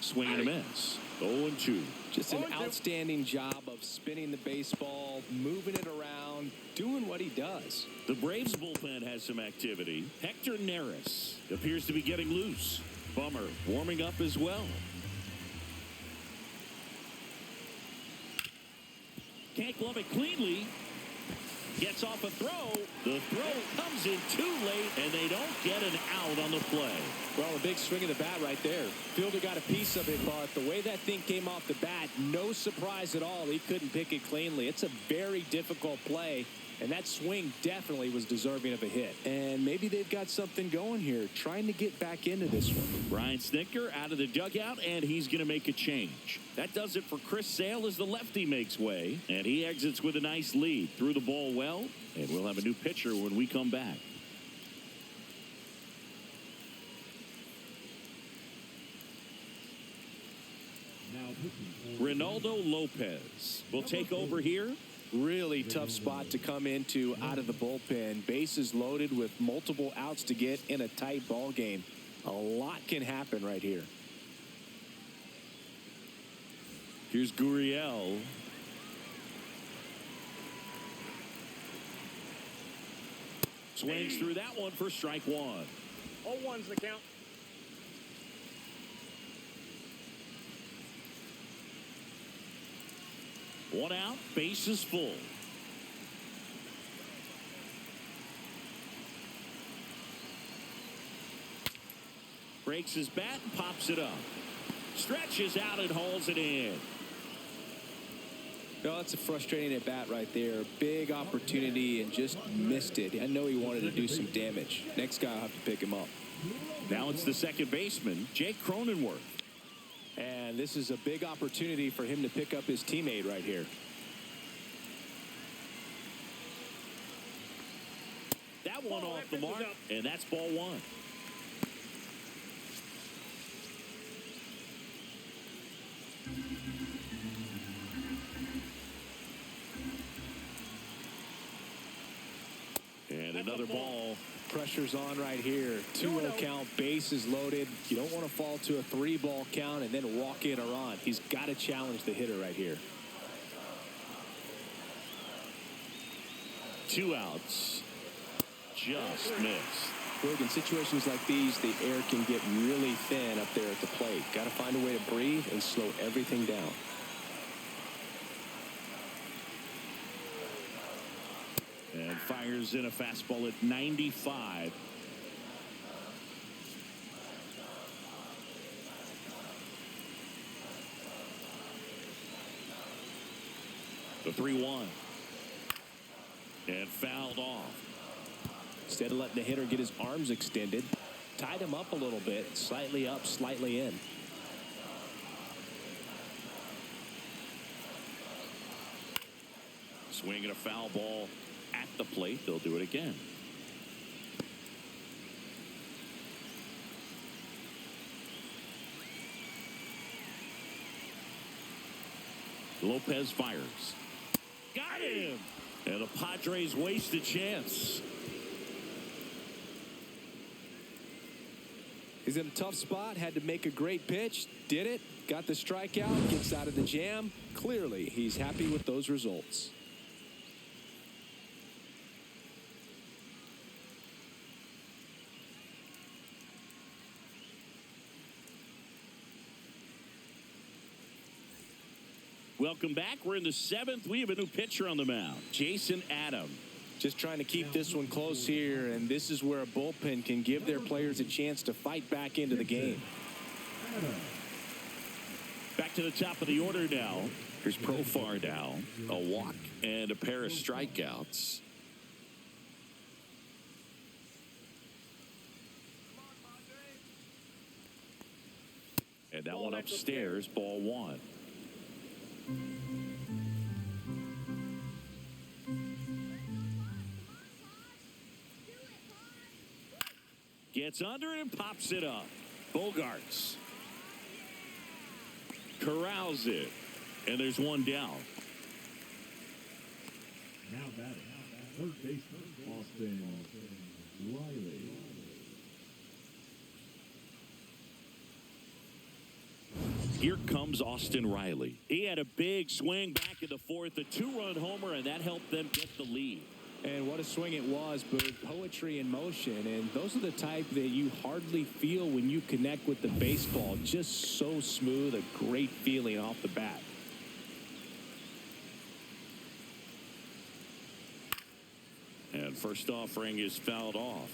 Swing and a miss. 0-2. Just an outstanding job of spinning the baseball, moving it around, mound doing what he does. The Braves bullpen has some activity. Hector Neris appears to be getting loose. Bummer warming up as well. Can't glove it cleanly. Gets off a throw. The throw comes in too late, and they don't get an out on the play. Well, a big swing of the bat right there. Fielder got a piece of it, but the way that thing came off the bat, no surprise at all. He couldn't pick it cleanly. It's a very difficult play, and that swing definitely was deserving of a hit. And maybe they've got something going here, trying to get back into this one. Brian Snitker out of the dugout, and he's going to make a change. That does it for Chris Sale as the lefty makes way, and he exits with a nice lead. Threw the ball well, and we'll have a new pitcher when we come back. Ronaldo Lopez will take over here. Really tough spot to come into out of the bullpen. Bases loaded with multiple outs to get in a tight ball game. A lot can happen right here. Here's Gurriel. Swings through that one for strike one. 0-1's the count. One out, bases full. Breaks his bat and pops it up. Stretches out and hauls it in. No, that's a frustrating at bat right there. Big opportunity and just missed it. I know he wanted to do some damage. Next guy will have to pick him up. Now it's the second baseman, Jake Cronenworth. And this is a big opportunity for him to pick up his teammate right here. That one off the mark, and that's ball one. And another ball. Pressure's on right here. 2-0 count, bases loaded. You don't want to fall to a 3-ball count and then walk in or on. He's got to challenge the hitter right here. 2 outs. Just missed. Look, in situations like these, the air can get really thin up there at the plate. Got to find a way to breathe and slow everything down. And fires in a fastball at 95. The 3-1. And fouled off. Instead of letting the hitter get his arms extended, tied him up a little bit, slightly up, slightly in. Swinging a foul ball at the plate. They'll do it again. Lopez fires. Got him! And the Padres waste a chance. He's in a tough spot, had to make a great pitch, did it, got the strikeout, gets out of the jam. Clearly, he's happy with those results. Welcome back. We're in the 7th. We have a new pitcher on the mound, Jason Adam. Just trying to keep this one close here, and this is where a bullpen can give their players a chance to fight back into the game. Back to the top of the order now. Here's Profar now. A walk and a pair of strikeouts. And that one upstairs, ball one. Gets under it and pops it up. Bogarts corrals it, and there's one down. Now batting, third baseman, Baldwin and Riley. Here comes Austin Riley. He had a big swing back in the fourth, a 2-run homer, and that helped them get the lead. And what a swing it was, Boog. Poetry in motion. And those are the type that you hardly feel when you connect with the baseball. Just so smooth, a great feeling off the bat. And first offering is fouled off.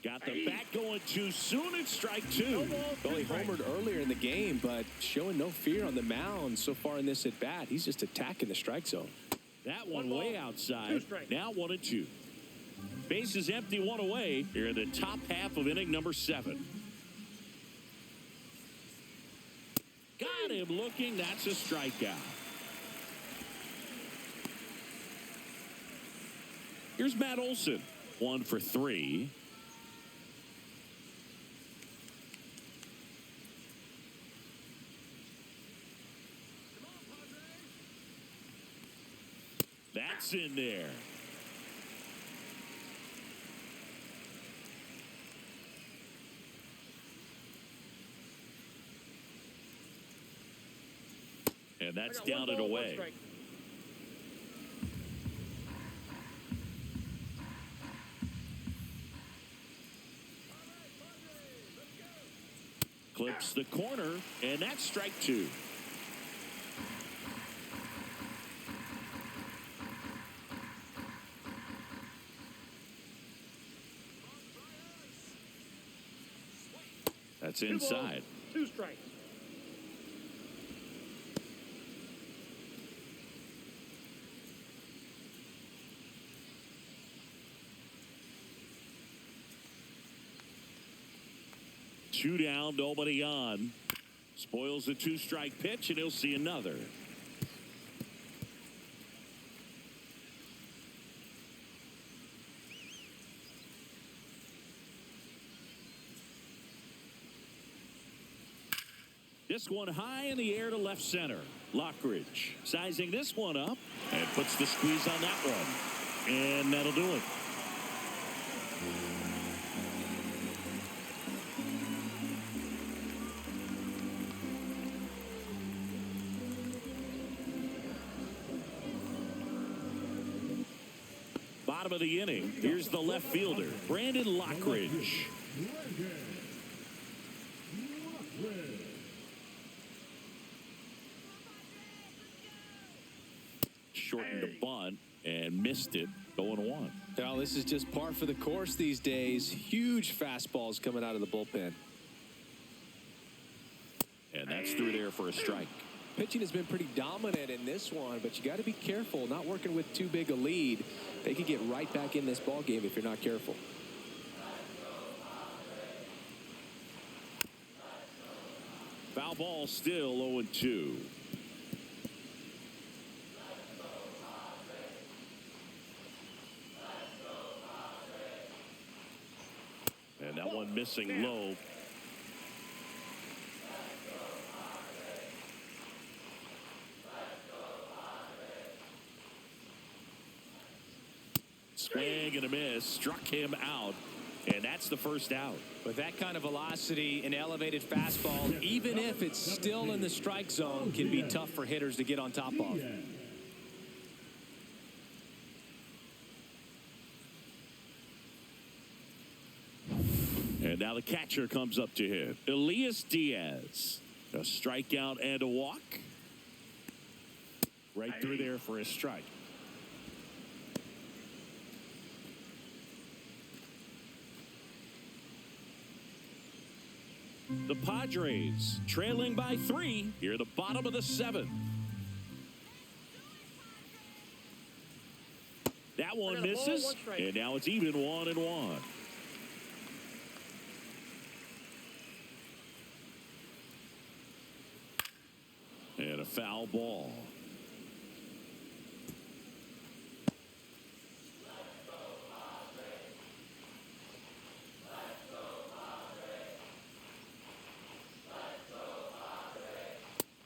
Got the bat going too soon. It's strike two. Well, he homered earlier in the game, but showing no fear on the mound so far in this at bat. He's just attacking the strike zone. That one way outside. Now 1-2. Base is empty, 1 away. Here in the top half of inning number 7. Got him looking. That's a strikeout. Here's Matt Olson. 1 for 3. That's in there. And that's down and away. Clips the corner, and that's strike 2. That's inside. 2 strikes. Two down, nobody on. Spoils the 2-strike pitch, and he'll see another. This one high in the air to left center. Lockridge sizing this one up and puts the squeeze on that one. And that'll do it. Bottom of the inning. Here's the left fielder, Brandon Lockridge. Shortened a bunt and missed it, going 1. Well, this is just par for the course these days. Huge fastballs coming out of the bullpen. And that's through there for a strike. Pitching has been pretty dominant in this one, but you got to be careful, not working with too big a lead. They could get right back in this ball game if you're not careful. Foul ball, still 0-2. And that one missing low. Swing and a miss, struck him out, and that's the first out. With that kind of velocity, an elevated fastball, even if it's still in the strike zone, can be tough for hitters to get on top of. And now the catcher comes up to hit. Elias Diaz. A strikeout and a walk. Right through there for a strike. The Padres trailing by 3 here at the bottom of the 7th. That one misses, and now it's even 1-1. And a foul ball.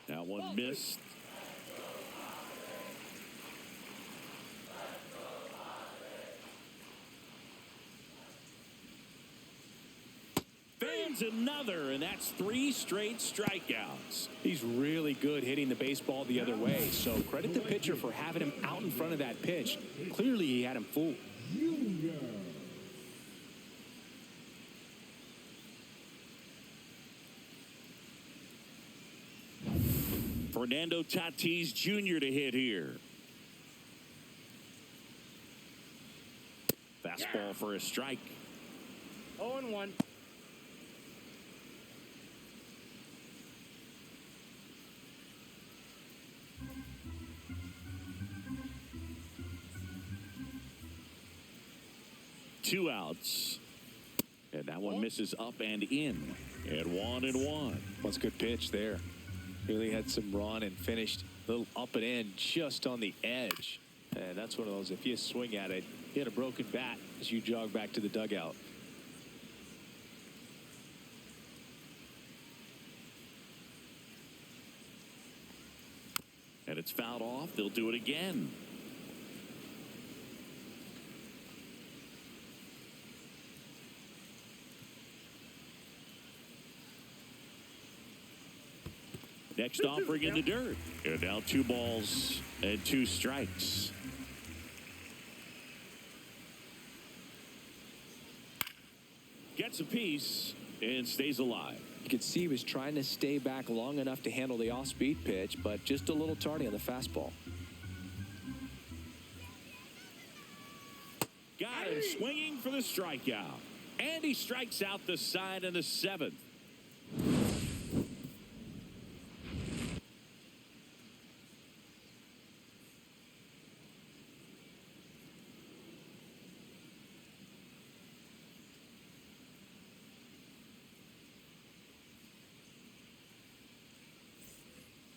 That one missed. Swings another, and that's 3 straight strikeouts. He's really good hitting the baseball the other way, so credit the pitcher for having him out in front of that pitch. Clearly, he had him fooled. Fernando Tatis Jr. to hit here. Fastball for a strike. 0-1. Two outs. And that one misses up and in. And 1-1. That's a good pitch there. Really had some run and finished a little up and in just on the edge. And that's one of those, if you swing at it, you hit a broken bat as you jog back to the dugout. And it's fouled off. They'll do it again. Next offering in the dirt. And now 2 balls and 2 strikes. Gets a piece and stays alive. You could see he was trying to stay back long enough to handle the off-speed pitch, but just a little tardy on the fastball. Got him swinging for the strikeout. And he strikes out the side in the 7th.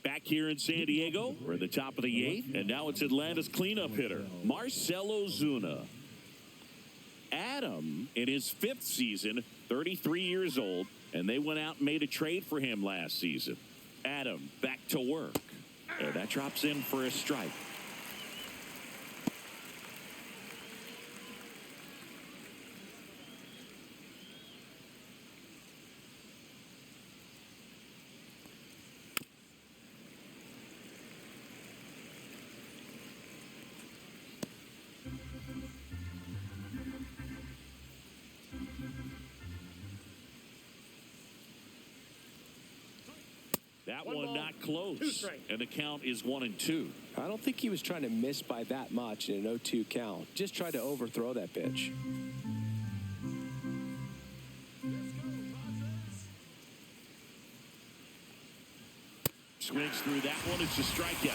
Back here in San Diego, we're at the top of the 8th, and now it's Atlanta's cleanup hitter, Marcell Ozuna. Adam, in his 5th season, 33 years old, and they went out and made a trade for him last season. Adam back to work, and that drops in for a strike. That one not close, and the count is 1-2. I don't think he was trying to miss by that much in an 0-2 count. Just tried to overthrow that pitch. Swings through that one. It's a strikeout.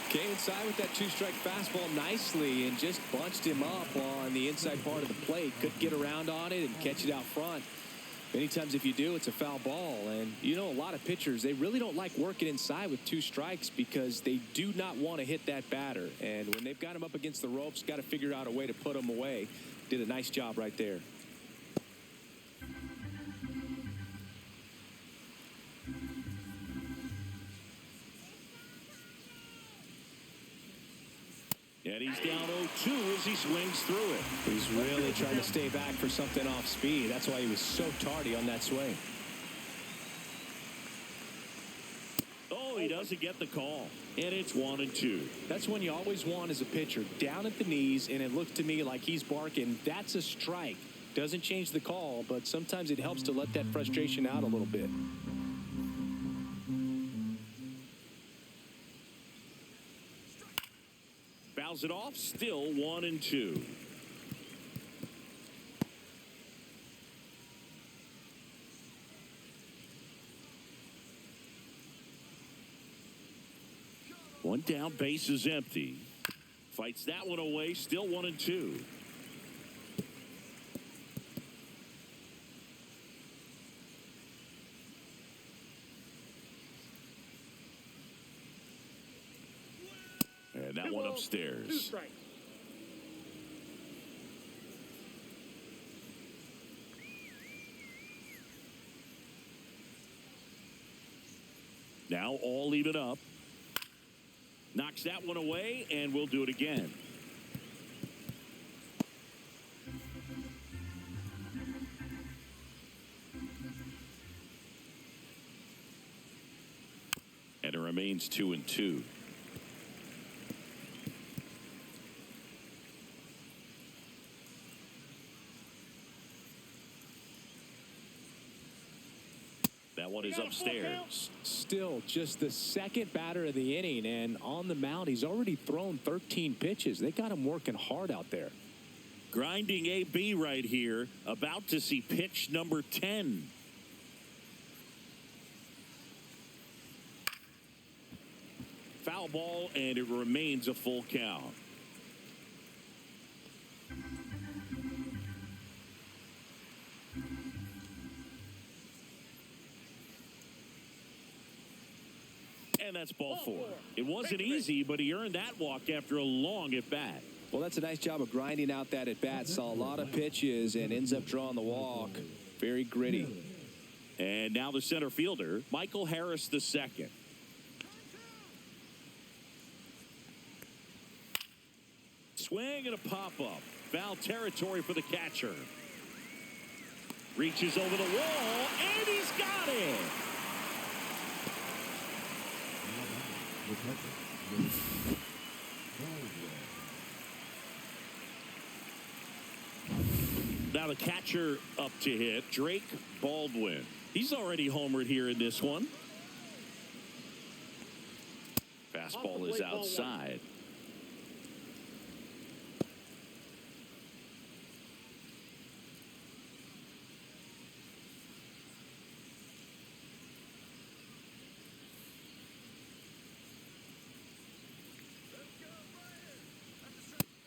Came inside with that 2-strike fastball nicely and just bunched him up on the inside part of the plate. Couldn't get around on it and catch it out front. Many times if you do, it's a foul ball. And you know, a lot of pitchers, they really don't like working inside with 2 strikes because they do not want to hit that batter. And when they've got him up against the ropes, got to figure out a way to put him away. Did a nice job right there. And he's down 0-2 as he swings through it. He's really trying to stay back for something off speed. That's why he was so tardy on that swing. Oh, he doesn't get the call. And it's 1-2. That's when you always want as a pitcher. Down at the knees, and it looked to me like he's barking. That's a strike. Doesn't change the call, but sometimes it helps to let that frustration out a little bit. Fouls it off, still 1-2. One down, base is empty. Fights that one away, still 1-2. And that one upstairs. 2 strikes. Now all even up. Knocks that one away, and we'll do it again. And it remains 2-2. That one is upstairs. Still just the second batter of the inning, and on the mound, he's already thrown 13 pitches. They got him working hard out there. Grinding AB right here, about to see pitch number 10. Foul ball, and it remains a full count. And that's ball 4. It wasn't easy, but he earned that walk after a long at-bat. Well, that's a nice job of grinding out that at-bat. Saw a lot of pitches and ends up drawing the walk. Very gritty. And now the center fielder, Michael Harris II. Swing and a pop-up. Foul territory for the catcher. Reaches over the wall, and he's got it. Now the catcher up to hit, Drake Baldwin. He's already homered here in this one. Fastball is outside.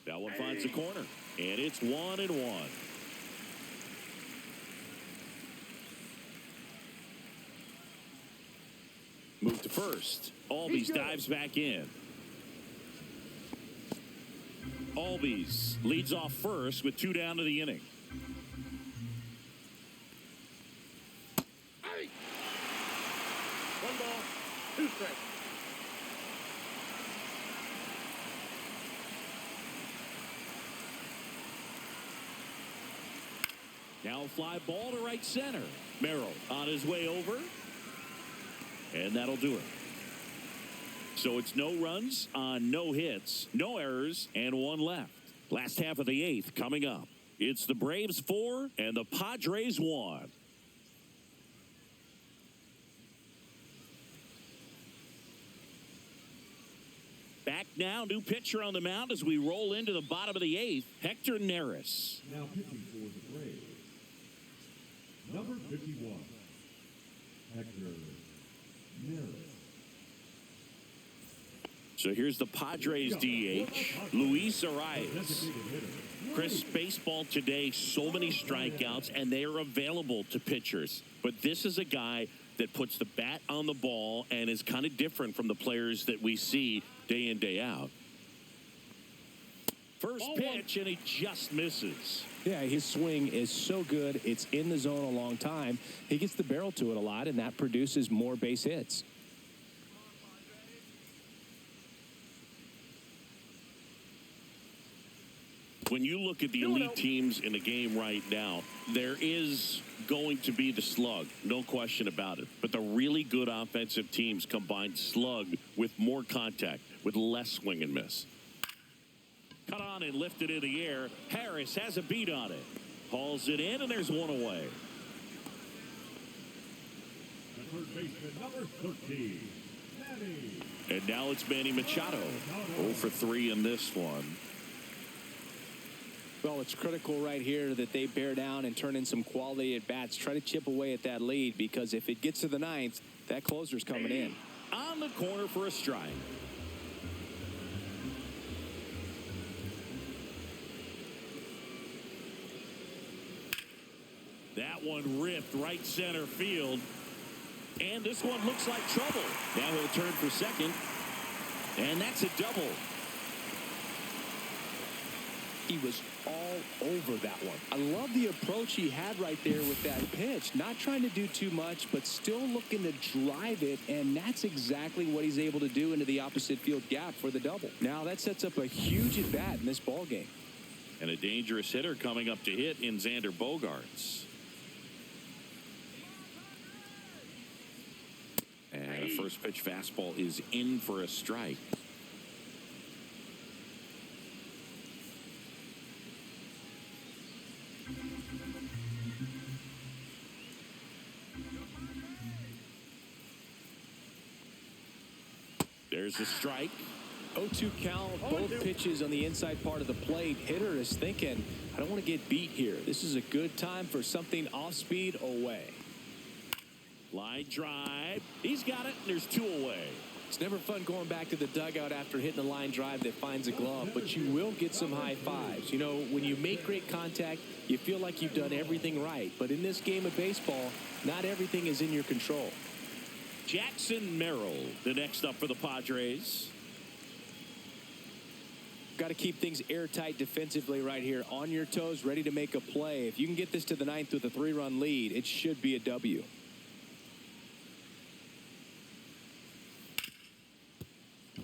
That one finds the corner, and it's 1-1. Move to first. Albies dives back in. Albies leads off first with 2 down to the inning. Hey. 1 ball, 2 strikes. Now a fly ball to right center. Merrill on his way over. And that'll do it. So it's no runs on no hits, no errors, and 1 left. Last half of the 8th coming up. It's the Braves 4 and the Padres 1. Back now, new pitcher on the mound as we roll into the bottom of the 8th, Hector Neris. Now pitching for the Braves, number 51, Hector Neris. So here's the Padres DH, Luis Arias. Chris, baseball today, so many strikeouts, and they are available to pitchers. But this is a guy that puts the bat on the ball and is kind of different from the players that we see day in, day out. First pitch, and he just misses. Yeah, his swing is so good. It's in the zone a long time. He gets the barrel to it a lot, and that produces more base hits. When you look at the elite teams in the game right now, there is going to be the slug, no question about it. But the really good offensive teams combine slug with more contact, with less swing and miss. Cut on and lifted in the air. Harris has a beat on it. Hauls it in, and there's 1 away. The third baseman, number 13, Manny. And now it's Manny Machado. 0 for 3 in this one. Well, it's critical right here that they bear down and turn in some quality at bats. Try to chip away at that lead, because if it gets to the 9th, that closer's coming in. On the corner for a strike. That one ripped right center field. And this one looks like trouble. Now he'll turn for second. And that's a double. He was all over that one. I love the approach he had right there with that pitch. Not trying to do too much, but still looking to drive it, and that's exactly what he's able to do into the opposite field gap for the double. Now that sets up a huge at-bat in this ball game. And a dangerous hitter coming up to hit in Xander Bogaerts. And a first pitch fastball is in for a strike. There's a strike. 0-2 count, both pitches on the inside part of the plate. Hitter is thinking, I don't want to get beat here. This is a good time for something off speed away. Line drive. He's got it, and there's 2 away. It's never fun going back to the dugout after hitting a line drive that finds a glove, but you will get some high fives. You know, when you make great contact, you feel like you've done everything right. But in this game of baseball, not everything is in your control. Jackson Merrill, the next up for the Padres. Got to keep things airtight defensively right here. On your toes, ready to make a play. If you can get this to the 9th with a 3-run lead, it should be a W.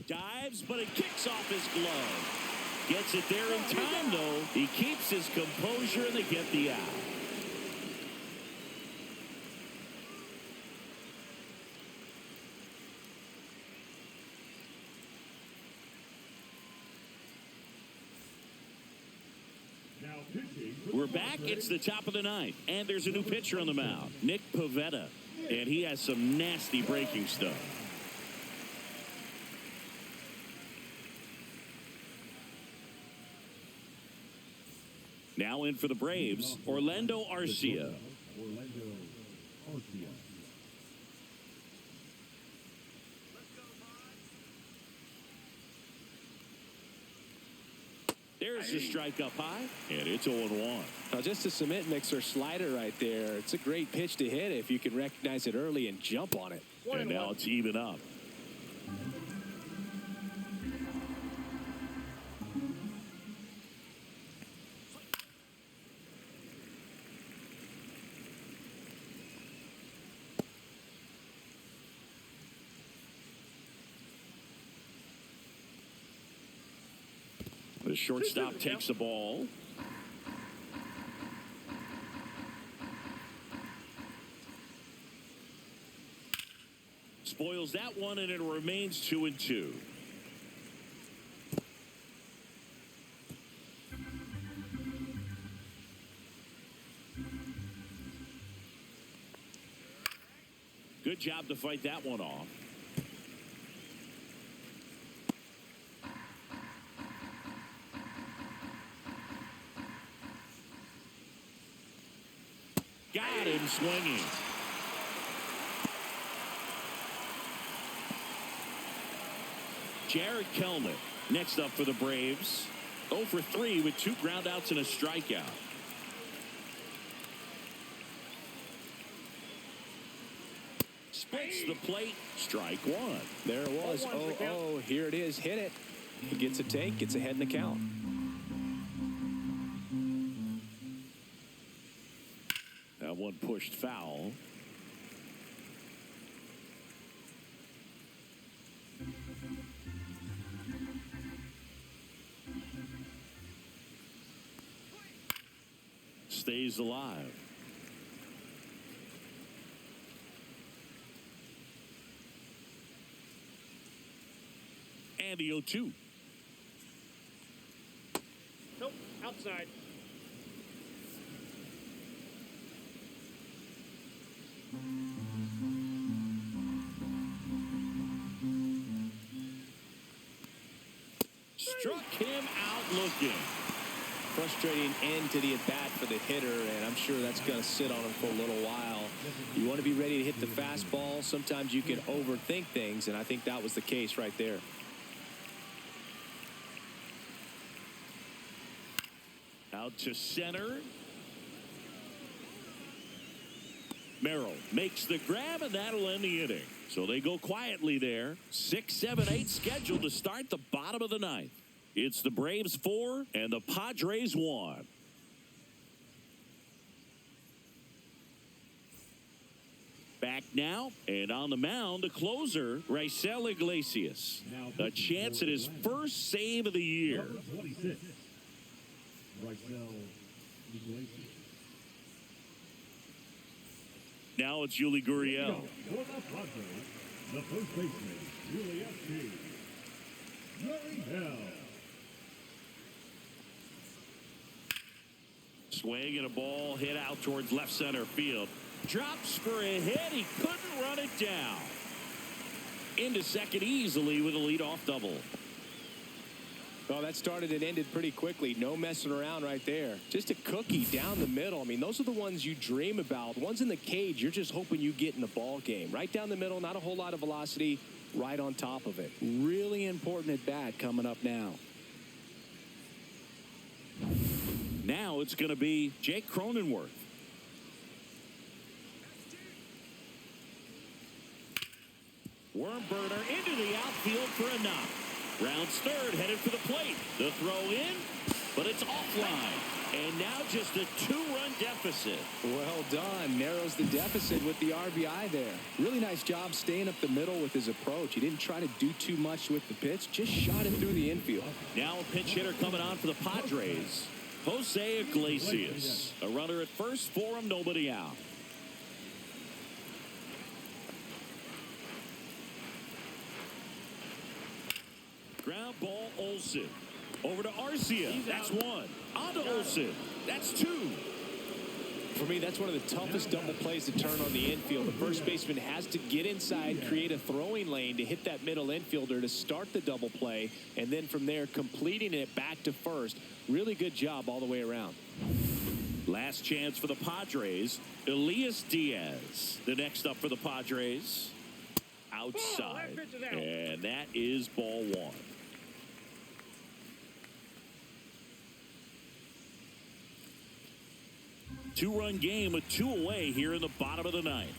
Dives, but it kicks off his glove. Gets it there in time, though. He keeps his composure, and they get the out. We're back. It's the top of the 9th, and there's a new pitcher on the mound, Nick Pivetta, and he has some nasty breaking stuff. Now in for the Braves, Orlando Arcia. There's the strike up high, and it's 0-1. Now, just a cement mixer slider right there. It's a great pitch to hit if you can recognize it early and jump on it. And now it's even up. The shortstop takes the ball. Spoils that one, and it remains 2-2. Good job to fight that one off. Got him swinging. Jared Kelnick next up for the Braves. 0 for 3 with 2 groundouts and a strikeout. Splits the plate. Strike 1. There it was. 0-0. Here it is. Hit it. He gets a take. Gets ahead in the count. That one pushed foul. Stays alive. And the 0-2. Nope, outside. Struck him out looking. Frustrating end to the at-bat for the hitter, and I'm sure that's going to sit on him for a little while. You want to be ready to hit the fastball. Sometimes you can overthink things, and I think that was the case right there. Out to center. Merrill makes the grab, and that'll end the inning. So they go quietly there. 6, 7, 8 scheduled to start the bottom of the 9th. It's the Braves 4 and the Padres 1. Back now, and on the mound, the closer, Raisel Iglesias. A chance at his first save of the year. Number 26, Raisel Iglesias. Now it's Yuli Gurriel. For the Padres, The first baseman, UAFC, Bell. Swing and a ball hit out towards left center field. Drops for a hit. He couldn't run it down. Into second easily with a leadoff double. Well, that started and ended pretty quickly. No messing around right there. Just a cookie down the middle. I mean, those are the ones you dream about. Ones in the cage, you're just hoping you get in the ball game. Right down the middle, not a whole lot of velocity, right on top of it. Really important at bat coming up now. Now it's going to be Jake Cronenworth. Worm burner into the outfield for a knock. Rounds third, headed for the plate. The throw in, but it's offline. And now just a two-run deficit. Well done. Narrows the deficit with the RBI there. Really nice job staying up the middle with his approach. He didn't try to do too much with the pitch, just shot it through the infield. Now a pinch hitter coming on for the Padres. Jose Iglesias. A runner at first for him, nobody out. Ground ball, Olsen. Over to Arcia. That's one. On to Olsen. That's two. For me, that's one of the toughest double plays to turn on the infield. The first baseman has to get inside, create a throwing lane to hit that middle infielder to start the double play, and then from there, completing it back to first. Really good job all the way around. Last chance for the Padres. Elias Diaz. The next up for the Padres. Outside. And that is ball one. Two-run game with two away here in the bottom of the ninth.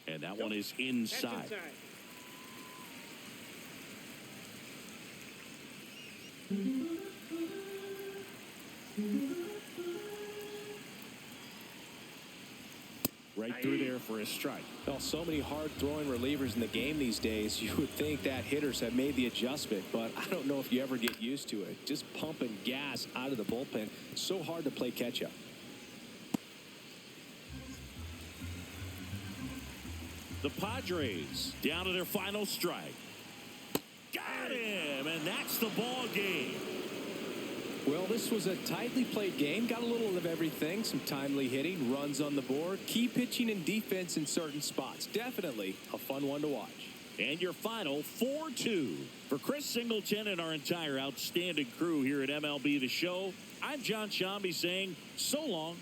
And that one is inside. Right through there for a strike. Well, so many hard-throwing relievers in the game these days. You would think that hitters have made the adjustment, but I don't know if you ever get used to it. Just pumping gas out of the bullpen. It's so hard to play catch-up. The Padres down to their final strike. Got him, and that's the ball game. Well, this was a tightly played game. Got a little of everything. Some timely hitting, runs on the board, key pitching and defense in certain spots. Definitely a fun one to watch. And your final 4-2. For Chris Singleton and our entire outstanding crew here at MLB The Show, I'm John Shambi saying so long.